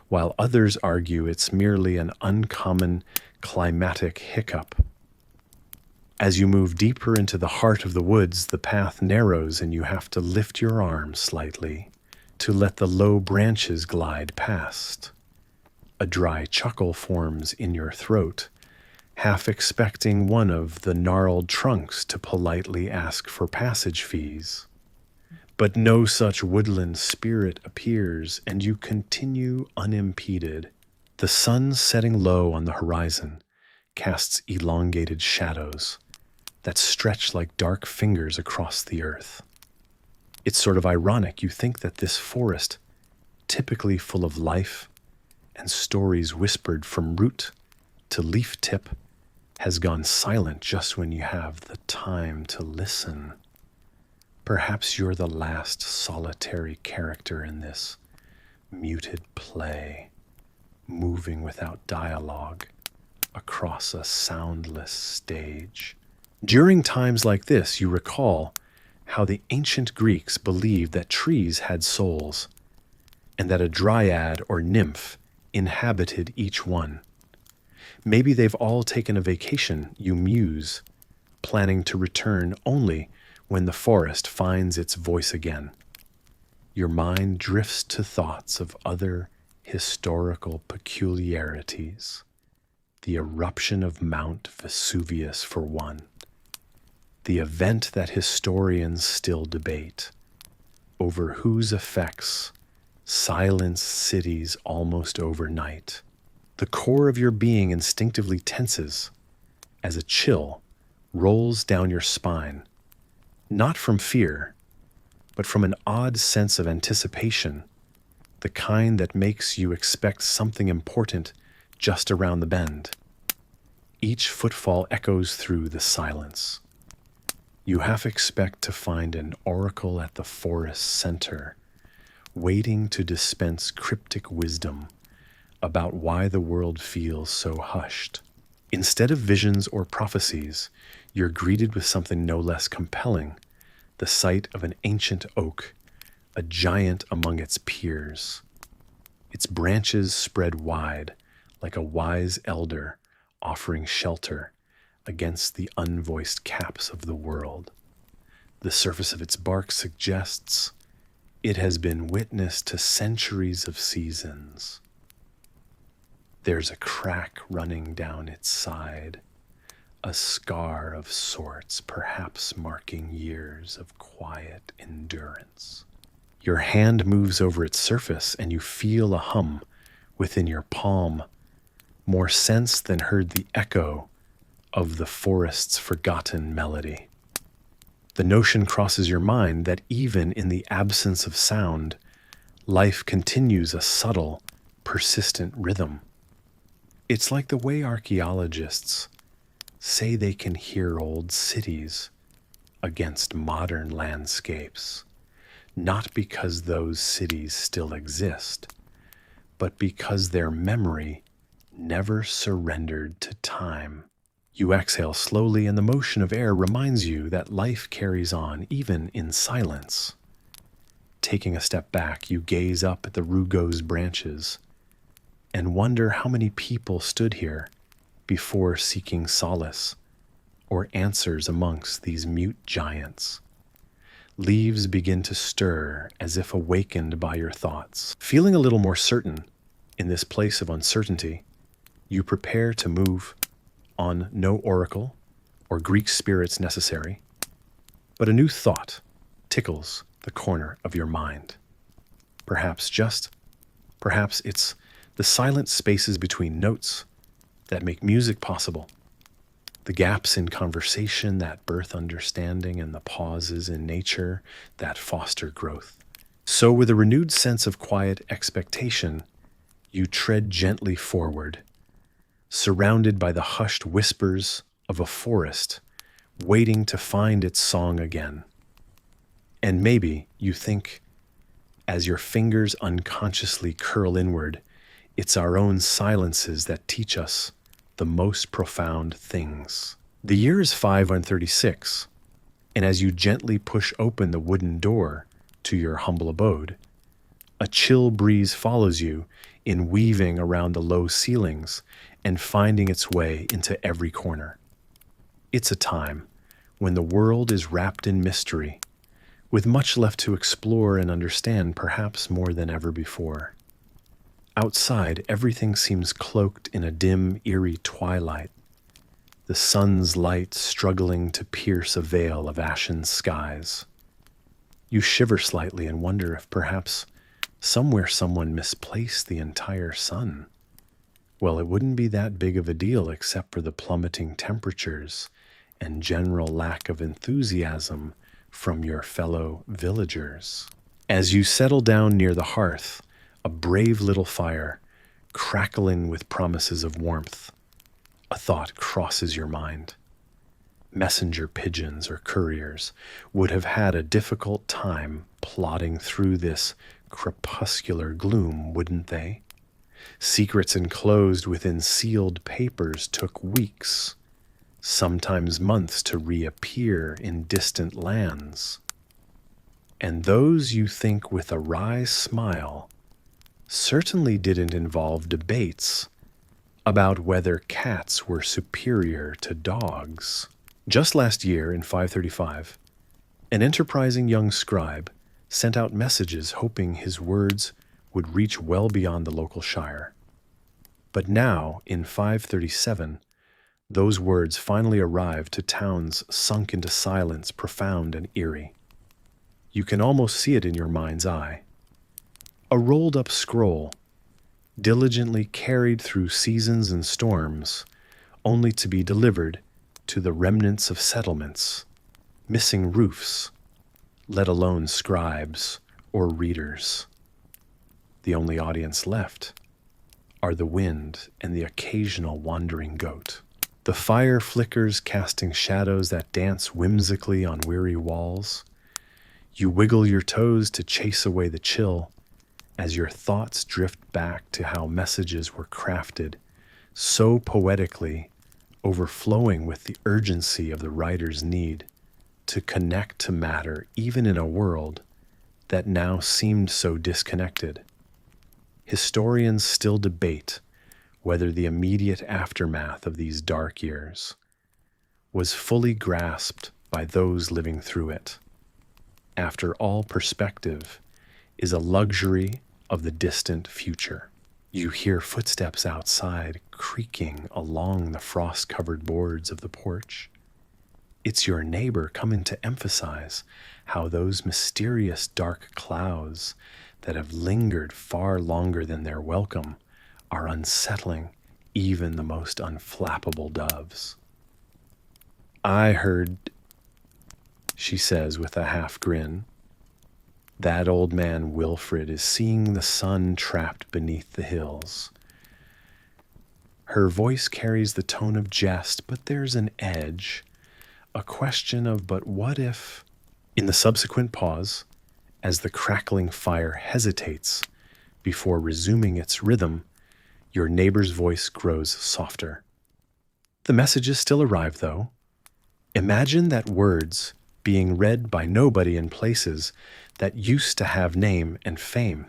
A: while others argue it's merely an uncommon climatic hiccup. As you move deeper into the heart of the woods, the path narrows and you have to lift your arms slightly to let the low branches glide past. A dry chuckle forms in your throat, half expecting one of the gnarled trunks to politely ask for passage fees. But no such woodland spirit appears, and you continue unimpeded. The sun setting low on the horizon casts elongated shadows that stretch like dark fingers across the earth. It's sort of ironic. You think that this forest, typically full of life and stories whispered from root to leaf tip, has gone silent just when you have the time to listen. Perhaps you're the last solitary character in this muted play, moving without dialogue across a soundless stage. During times like this, you recall how the ancient Greeks believed that trees had souls, and that a dryad or nymph inhabited each one. Maybe they've all taken a vacation, you muse, planning to return only when the forest finds its voice again. Your mind drifts to thoughts of other historical peculiarities, the eruption of Mount Vesuvius for one, the event that historians still debate, over whose effects silence cities almost overnight. The core of your being instinctively tenses as a chill rolls down your spine, not from fear, but from an odd sense of anticipation, the kind that makes you expect something important just around the bend. Each footfall echoes through the silence, You half expect to find an oracle at the forest's center, waiting to dispense cryptic wisdom about why the world feels so hushed. Instead of visions or prophecies, you're greeted with something no less compelling: the sight of an ancient oak, a giant among its peers. Its branches spread wide, like a wise elder offering shelter against the unvoiced caps of the world. The surface of its bark suggests it has been witness to centuries of seasons. There's a crack running down its side, a scar of sorts, perhaps marking years of quiet endurance. Your hand moves over its surface and you feel a hum within your palm, more sense than heard the echo of the forest's forgotten melody. The notion crosses your mind that even in the absence of sound, life continues a subtle, persistent rhythm. It's like the way archaeologists say they can hear old cities against modern landscapes, not because those cities still exist, but because their memory never surrendered to time. You exhale slowly, and the motion of air reminds you that life carries on even in silence. Taking a step back, you gaze up at the rugose branches and wonder how many people stood here before seeking solace or answers amongst these mute giants. Leaves begin to stir as if awakened by your thoughts. Feeling a little more certain in this place of uncertainty, you prepare to move on. No oracle or Greek spirits necessary, but a new thought tickles the corner of your mind. Perhaps it's the silent spaces between notes that make music possible, the gaps in conversation that birth understanding, and the pauses in nature that foster growth. So with a renewed sense of quiet expectation, you tread gently forward, surrounded by the hushed whispers of a forest waiting to find its song again. And maybe you think, as your fingers unconsciously curl inward, it's our own silences that teach us the most profound things. The year is 536, and as you gently push open the wooden door to your humble abode, a chill breeze follows you in weaving around the low ceilings and finding its way into every corner. It's a time when the world is wrapped in mystery, with much left to explore and understand, perhaps more than ever before. Outside, everything seems cloaked in a dim, eerie twilight, the sun's light struggling to pierce a veil of ashen skies. You shiver slightly and wonder if perhaps somewhere someone misplaced the entire sun. Well, it wouldn't be that big of a deal except for the plummeting temperatures and general lack of enthusiasm from your fellow villagers. As you settle down near the hearth, a brave little fire, crackling with promises of warmth, a thought crosses your mind. Messenger pigeons or couriers would have had a difficult time plodding through this crepuscular gloom, wouldn't they? Secrets enclosed within sealed papers took weeks, sometimes months, to reappear in distant lands. And those you think with a wry smile certainly didn't involve debates about whether cats were superior to dogs. Just last year, in 535, an enterprising young scribe sent out messages hoping his words would reach well beyond the local shire. But now, in 537, those words finally arrived to towns sunk into silence, profound and eerie. You can almost see it in your mind's eye. A rolled-up scroll, diligently carried through seasons and storms, only to be delivered to the remnants of settlements, missing roofs, let alone scribes or readers. The only audience left are the wind and the occasional wandering goat. The fire flickers, casting shadows that dance whimsically on weary walls. You wiggle your toes to chase away the chill as your thoughts drift back to how messages were crafted so poetically, overflowing with the urgency of the writer's need to connect to matter even in a world that now seemed so disconnected. Historians still debate whether the immediate aftermath of these dark years was fully grasped by those living through it. After all, perspective is a luxury of the distant future. You hear footsteps outside creaking along the frost-covered boards of the porch. It's your neighbor coming to emphasize how those mysterious dark clouds that have lingered far longer than their welcome are unsettling even the most unflappable doves. I heard, she says with a half grin, that old man Wilfred is seeing the sun trapped beneath the hills. Her voice carries the tone of jest, but there's an edge, a question of, but what if? In the subsequent pause, as the crackling fire hesitates before resuming its rhythm, your neighbor's voice grows softer. The messages still arrive, though. Imagine that words being read by nobody in places that used to have name and fame.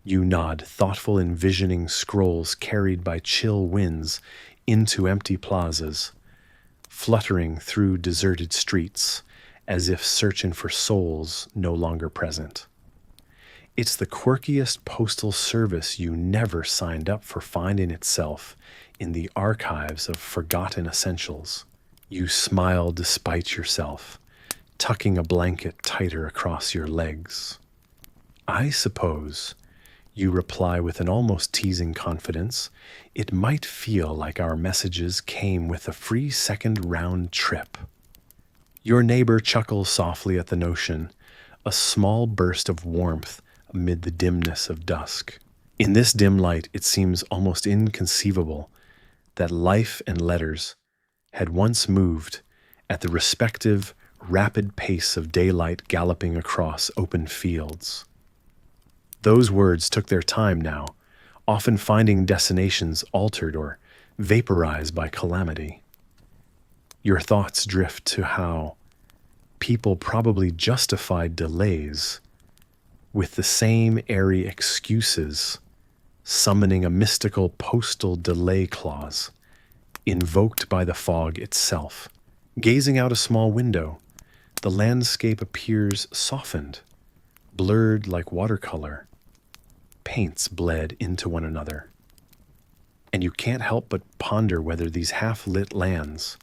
A: You nod, thoughtful, envisioning scrolls carried by chill winds into empty plazas, fluttering through deserted streets as if searching for souls no longer present. It's the quirkiest postal service you never signed up for finding itself in the archives of forgotten essentials. You smile despite yourself, tucking a blanket tighter across your legs. I suppose, you reply with an almost teasing confidence, it might feel like our messages came with a free second round trip. Your neighbor chuckles softly at the notion, a small burst of warmth amid the dimness of dusk. In this dim light, it seems almost inconceivable that life and letters had once moved at the respective rapid pace of daylight galloping across open fields. Those words took their time now, often finding destinations altered or vaporized by calamity. Your thoughts drift to how people probably justified delays with the same airy excuses, summoning a mystical postal delay clause invoked by the fog itself. Gazing out a small window, the landscape appears softened, blurred like watercolor. Paints bled into one another. And you can't help but ponder whether these half-lit lands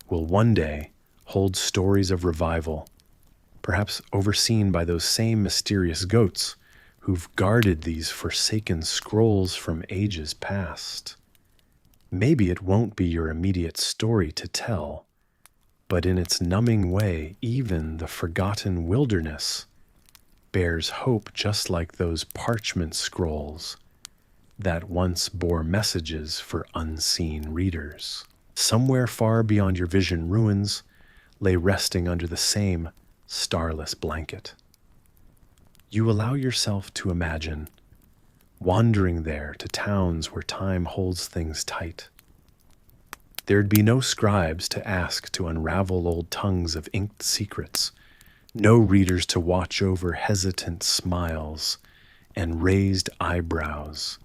A: will one day hold stories of revival, perhaps overseen by those same mysterious goats who've guarded these forsaken scrolls from ages past. Maybe it won't be your immediate story to tell, but in its numbing way, even the forgotten wilderness bears hope, just like those parchment scrolls that once bore messages for unseen readers. Somewhere far beyond your vision, ruins lay resting under the same starless blanket. You allow yourself to imagine wandering there to towns where time holds things tight. There'd be no scribes to ask to unravel old tongues of inked secrets, no readers to watch over hesitant smiles and raised eyebrows,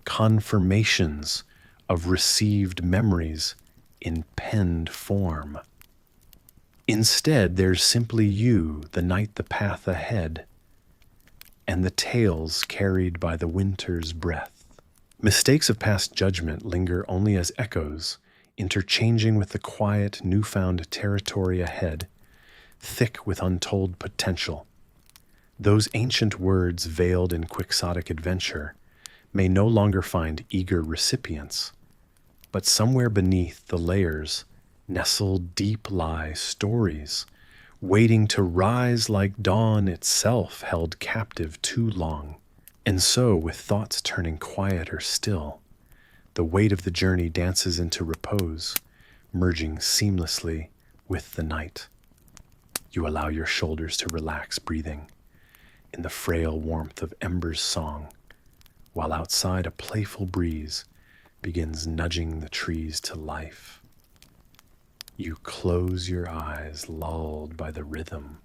A: confirmations of received memories in penned form. Instead, there's simply you, the night, the path ahead, and the tales carried by the winter's breath. Mistakes of past judgment linger only as echoes, interchanging with the quiet, newfound territory ahead, thick with untold potential. Those ancient words veiled in quixotic adventure may no longer find eager recipients, but somewhere beneath the layers nestled deep lie stories, waiting to rise like dawn itself held captive too long. And so, with thoughts turning quieter still, The weight of the journey dances into repose, merging seamlessly with the night. You allow your shoulders to relax, breathing in the frail warmth of embers' song, while outside a playful breeze begins nudging the trees to life. You close your eyes, lulled by the rhythm,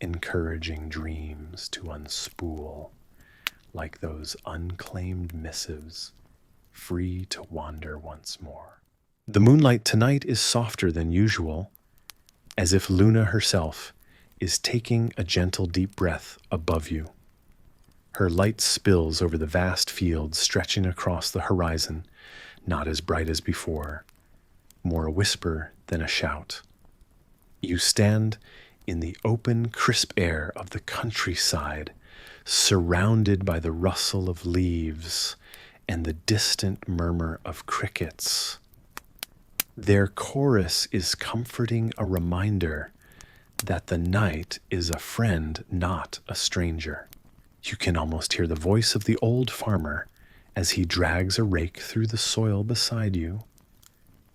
A: encouraging dreams to unspool like those unclaimed missives, free to wander once more. The moonlight tonight is softer than usual, as if Luna herself is taking a gentle deep breath above you. Her light spills over the vast fields stretching across the horizon, not as bright as before, more a whisper than a shout. You stand in the open, crisp air of the countryside, surrounded by the rustle of leaves and the distant murmur of crickets. Their chorus is comforting, a reminder that the night is a friend, not a stranger. You can almost hear the voice of the old farmer as he drags a rake through the soil beside you.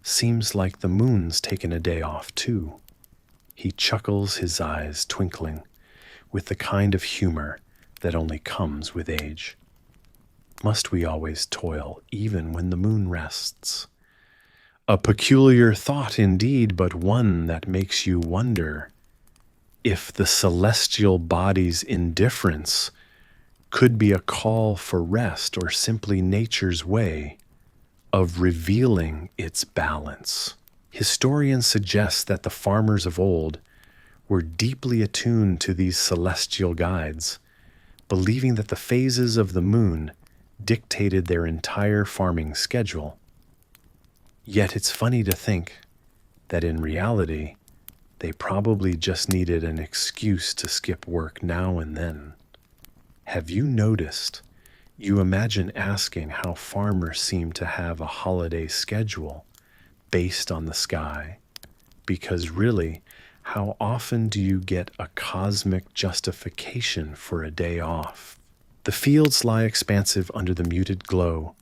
A: Seems like the moon's taken a day off too. He chuckles, his eyes twinkling with the kind of humor that only comes with age. Must we always toil, even when the moon rests? A peculiar thought indeed, but one that makes you wonder if the celestial body's indifference could be a call for rest or simply nature's way of revealing its balance. Historians suggest that the farmers of old were deeply attuned to these celestial guides, believing that the phases of the moon dictated their entire farming schedule. Yet it's funny to think that in reality, they probably just needed an excuse to skip work now and then. Have you noticed? You imagine asking how farmers seem to have a holiday schedule based on the sky, because really, how often do you get a cosmic justification for a day off? The fields lie expansive under the muted glow,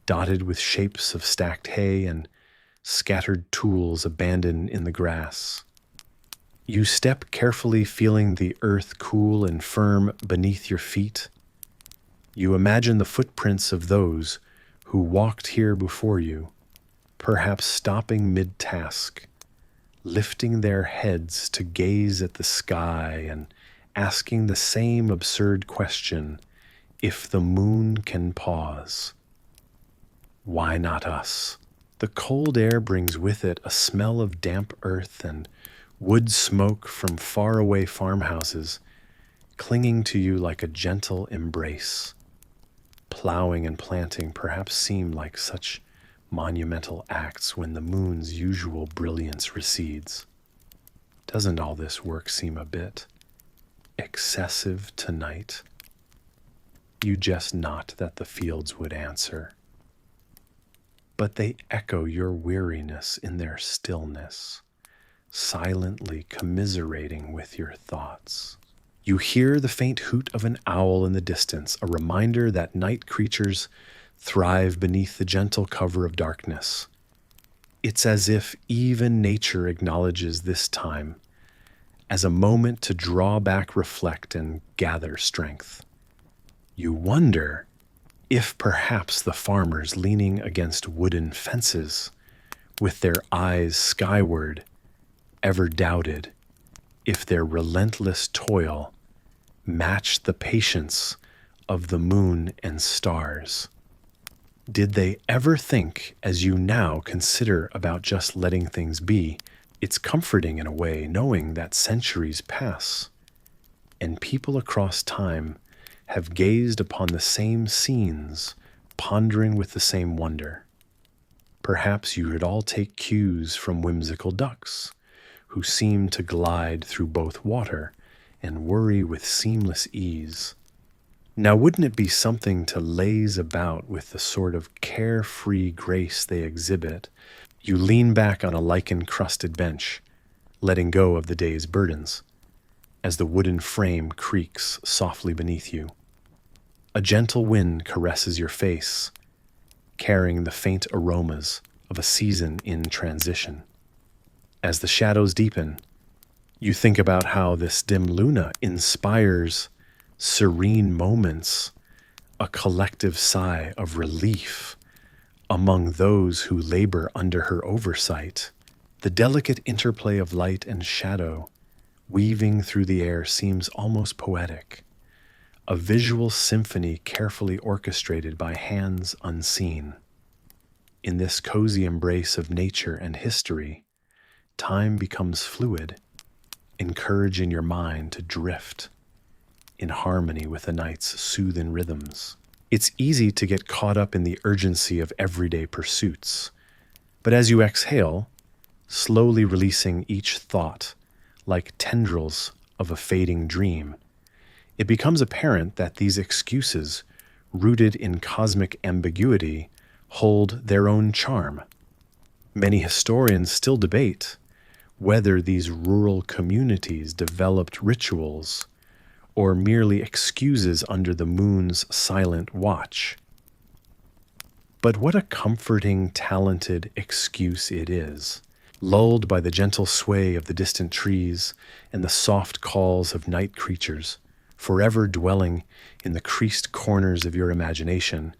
A: dotted with shapes of stacked hay and scattered tools abandoned in the grass. You step carefully, feeling the earth cool and firm beneath your feet. You imagine the footprints of those who walked here before you, perhaps stopping mid-task, lifting their heads to gaze at the sky and asking the same absurd question, if the moon can pause. Why not us? The cold air brings with it a smell of damp earth and wood smoke from faraway farmhouses, clinging to you like a gentle embrace. Plowing and planting perhaps seem like such monumental acts when the moon's usual brilliance recedes. Doesn't all this work seem a bit excessive tonight? You jest not that the fields would answer, but they echo your weariness in their stillness, silently commiserating with your thoughts. You hear the faint hoot of an owl in the distance, a reminder that night creatures thrive beneath the gentle cover of darkness. It's as if even nature acknowledges this time as a moment to draw back, reflect, and gather strength. You wonder if perhaps the farmers leaning against wooden fences, with their eyes skyward, ever doubted if their relentless toil matched the patience of the moon and stars. Did they ever think, as you now consider about just letting things be, it's comforting in a way knowing that centuries pass and people across time have gazed upon the same scenes, pondering with the same wonder. Perhaps you would all take cues from whimsical ducks, who seem to glide through both water and worry with seamless ease. Now, wouldn't it be something to laze about with the sort of carefree grace they exhibit? You lean back on a lichen-crusted bench, letting go of the day's burdens, as the wooden frame creaks softly beneath you. A gentle wind caresses your face, carrying the faint aromas of a season in transition. As the shadows deepen, you think about how this dim luna inspires serene moments, a collective sigh of relief among those who labor under her oversight. The delicate interplay of light and shadow weaving through the air seems almost poetic, a visual symphony carefully orchestrated by hands unseen. In this cozy embrace of nature and history, time becomes fluid, encouraging your mind to drift in harmony with the night's soothing rhythms. It's easy to get caught up in the urgency of everyday pursuits, but as you exhale, slowly releasing each thought like tendrils of a fading dream, it becomes apparent that these excuses, rooted in cosmic ambiguity, hold their own charm. Many historians still debate whether these rural communities developed rituals or merely excuses under the moon's silent watch. But what a comforting, talented excuse it is. Lulled by the gentle sway of the distant trees and the soft calls of night creatures, forever dwelling in the creased corners of your imagination,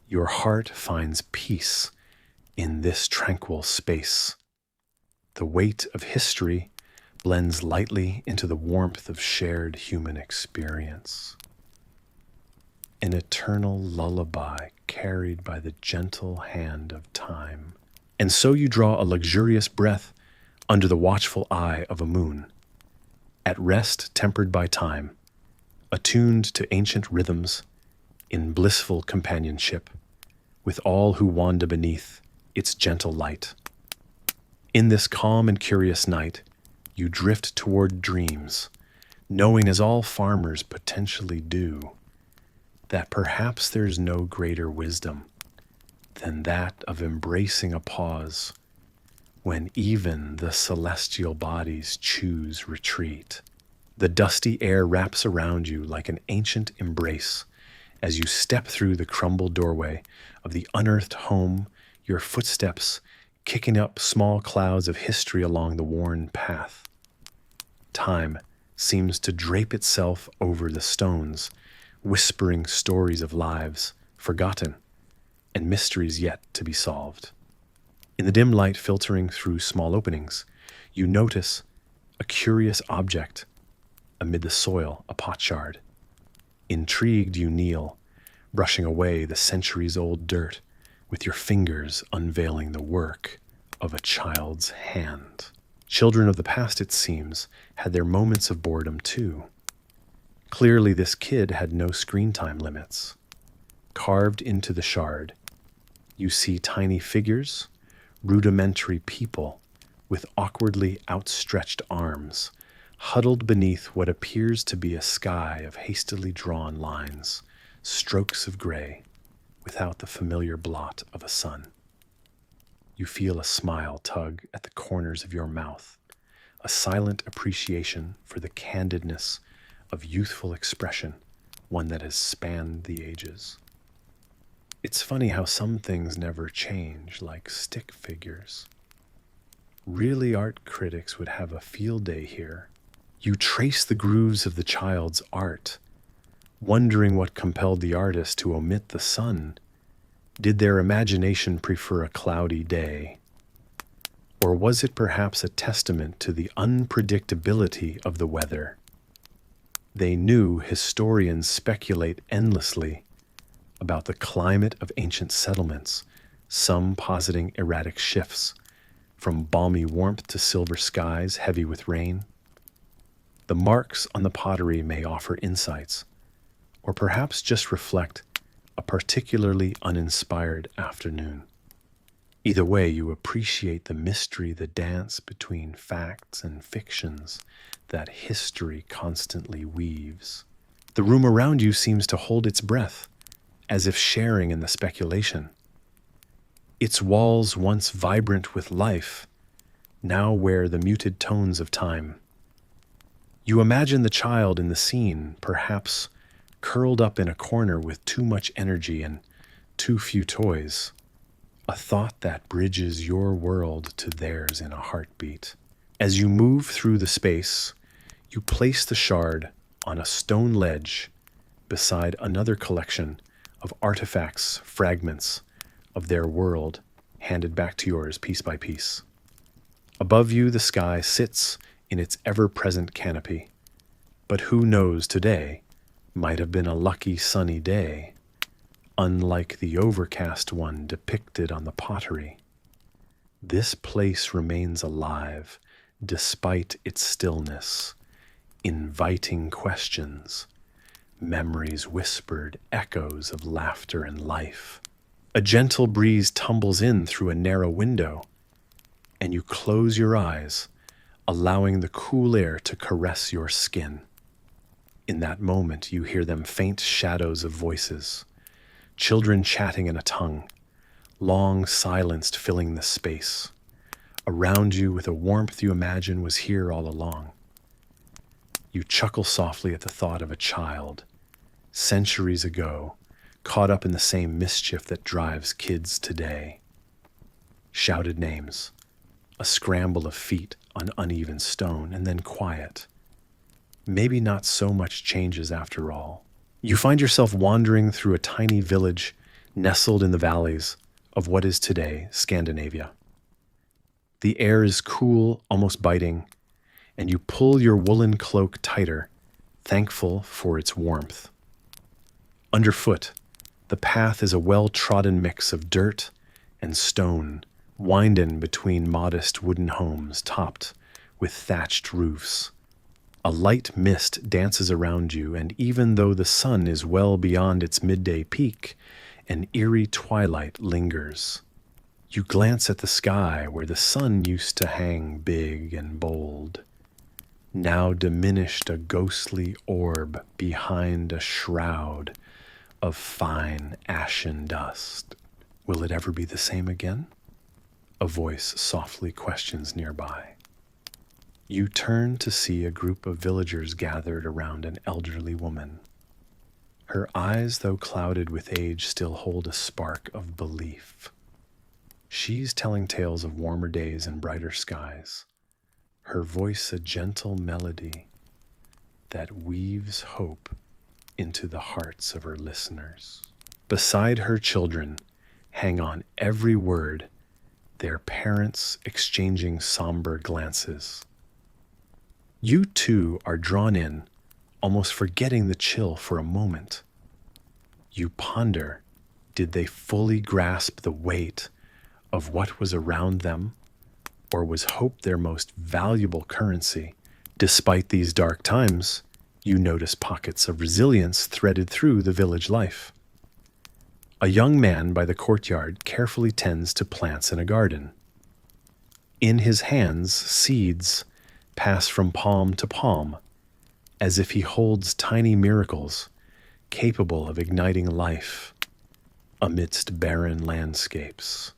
A: your heart finds peace in this tranquil space. The weight of history blends lightly into the warmth of shared human experience. An eternal lullaby carried by the gentle hand of time. And so you draw a luxurious breath under the watchful eye of a moon, at rest tempered by time, attuned to ancient rhythms, in blissful companionship with all who wander beneath its gentle light. In this calm and curious night, you drift toward dreams, knowing as all farmers potentially do, that perhaps there's no greater wisdom than that of embracing a pause when even the celestial bodies choose retreat. The dusty air wraps around you like an ancient embrace as you step through the crumbled doorway of the unearthed home, your footsteps kicking up small clouds of history along the worn path. Time seems to drape itself over the stones, whispering stories of lives forgotten and mysteries yet to be solved. In the dim light filtering through small openings, you notice a curious object amid the soil, a potsherd. Intrigued, you kneel, brushing away the centuries-old dirt with your fingers unveiling the work of a child's hand. Children of the past, it seems, had their moments of boredom too. Clearly, this kid had no screen time limits. Carved into the shard, you see tiny figures, rudimentary people with awkwardly outstretched arms, huddled beneath what appears to be a sky of hastily drawn lines, strokes of gray, without the familiar blot of a sun. You feel a smile tug at the corners of your mouth, a silent appreciation for the candidness of youthful expression, one that has spanned the ages. It's funny how some things never change, like stick figures. Really, art critics would have a field day here. You trace the grooves of the child's art, wondering what compelled the artist to omit the sun. Did their imagination prefer a cloudy day? Or was it perhaps a testament to the unpredictability of the weather? They knew historians speculate endlessly about the climate of ancient settlements, some positing erratic shifts, from balmy warmth to silver skies heavy with rain. The marks on the pottery may offer insights, or perhaps just reflect a particularly uninspired afternoon. Either way, you appreciate the mystery, the dance between facts and fictions that history constantly weaves. The room around you seems to hold its breath, as if sharing in the speculation. Its walls, once vibrant with life, now wear the muted tones of time. You imagine the child in the scene, perhaps curled up in a corner with too much energy and Too few toys, a thought that bridges your world to theirs in a heartbeat. As you move through the space, you place the shard on a stone ledge beside another collection of artifacts, fragments of their world handed back to yours piece by piece. Above you, the sky sits in its ever-present canopy. But who knows, today might have been a lucky sunny day, unlike the overcast one depicted on the pottery. This place remains alive despite its stillness, inviting questions, memories whispered, echoes of laughter and life. A gentle breeze tumbles in through a narrow window, and you close your eyes, allowing the cool air to caress your skin. In that moment, you hear them faint shadows of voices, children chatting in a tongue, long silenced, filling the space. Around you with a warmth you imagine was here all along. You chuckle softly at the thought of a child, centuries ago, caught up in the same mischief that drives kids today. Shouted names, a scramble of feet on uneven stone, and then quiet. Maybe not so much changes after all. You find yourself wandering through a tiny village nestled in the valleys of what is today Scandinavia. The air is cool, almost biting, and you pull your woolen cloak tighter, thankful for its warmth. Underfoot, the path is a well-trodden mix of dirt and stone, winding between modest wooden homes topped with thatched roofs. A light mist dances around you, and even though the sun is well beyond its midday peak, an eerie twilight lingers. You glance at the sky where the sun used to hang big and bold, now diminished, a ghostly orb behind a shroud of fine ashen dust. Will it ever be the same again? A voice softly questions nearby. You turn to see a group of villagers gathered around an elderly woman. Her eyes, though clouded with age, still hold a spark of belief. She's telling tales of warmer days and brighter skies, her voice a gentle melody that weaves hope into the hearts of her listeners. Beside her, children hang on every word, their parents exchanging somber glances. You too are drawn in, almost forgetting the chill for a moment. You ponder, did they fully grasp the weight of what was around them, or was hope their most valuable currency? Despite these dark times, you notice pockets of resilience threaded through the village life. A young man by the courtyard carefully tends to plants in a garden. In his hands, seeds pass from palm to palm, as if he holds tiny miracles capable of igniting life amidst barren landscapes.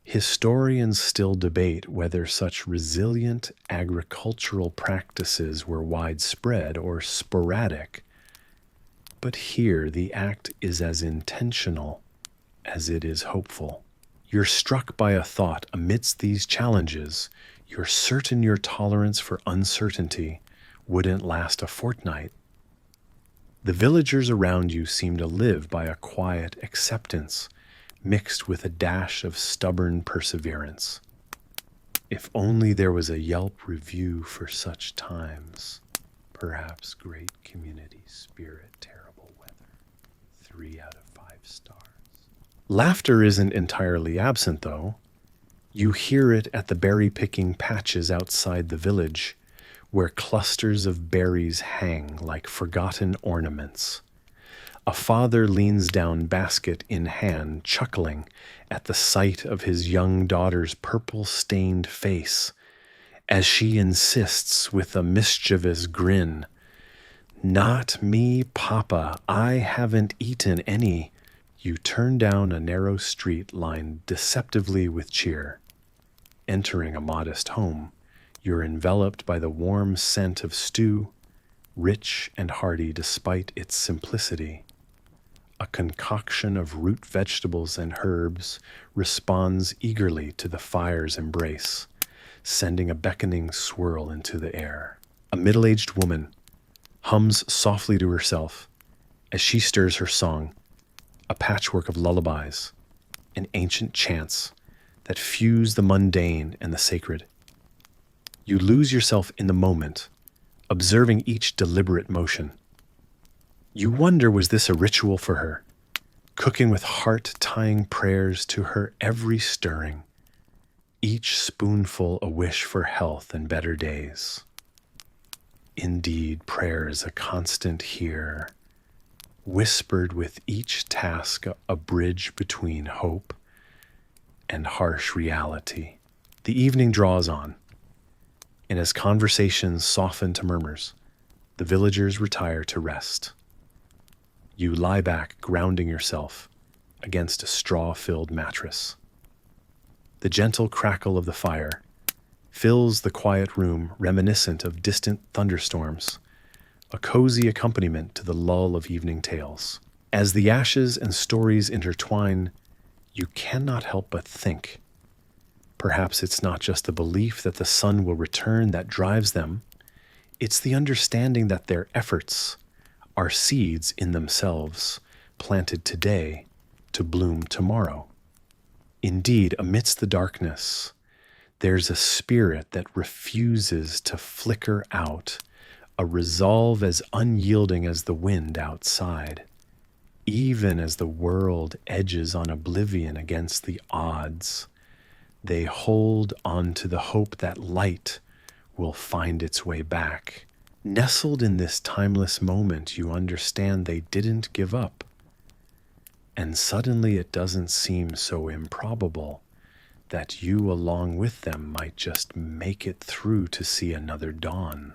A: Historians still debate whether such resilient agricultural practices were widespread or sporadic, but here the act is as intentional as it is hopeful. You're struck by a thought amidst these challenges. You're certain your tolerance for uncertainty wouldn't last a fortnight. The villagers around you seem to live by a quiet acceptance, mixed with a dash of stubborn perseverance. If only there was a Yelp review for such times. Perhaps great community spirit, terrible weather. 3 out of 5 stars. Laughter isn't entirely absent, though. You hear it at the berry-picking patches outside the village, where clusters of berries hang like forgotten ornaments. A father leans down, basket in hand, chuckling at the sight of his young daughter's purple-stained face, as she insists with a mischievous grin, "Not me, Papa, I haven't eaten any." You turn down a narrow street lined deceptively with cheer. Entering a modest home, you're enveloped by the warm scent of stew, rich and hearty despite its simplicity. a concoction of root vegetables and herbs, responds eagerly to the fire's embrace, sending a beckoning swirl into the air. A middle-aged woman hums softly to herself as she stirs her song, a patchwork of lullabies and ancient chants that fuse the mundane and the sacred. You lose yourself in the moment, observing each deliberate motion. You wonder, was this a ritual for her, cooking with heart-tying prayers to her every stirring, each spoonful a wish for health and better days. Indeed, prayer is a constant here, whispered with each task, a bridge between hope and harsh reality. The evening draws on, and as conversations soften to murmurs, the villagers retire to rest. You lie back, grounding yourself against a straw-filled mattress. The gentle crackle of the fire fills the quiet room, reminiscent of distant thunderstorms, a cozy accompaniment to the lull of evening tales. As the ashes and stories intertwine, you cannot help but think. Perhaps it's not just the belief that the sun will return that drives them. It's the understanding that their efforts are seeds in themselves, planted today to bloom tomorrow. Indeed, amidst the darkness, there's a spirit that refuses to flicker out, a resolve as unyielding as the wind outside. Even as the world edges on oblivion against the odds, they hold on to the hope that light will find its way back. Nestled in this timeless moment, you understand they didn't give up. And suddenly it doesn't seem so improbable that you, along with them, might just make it through to see another dawn.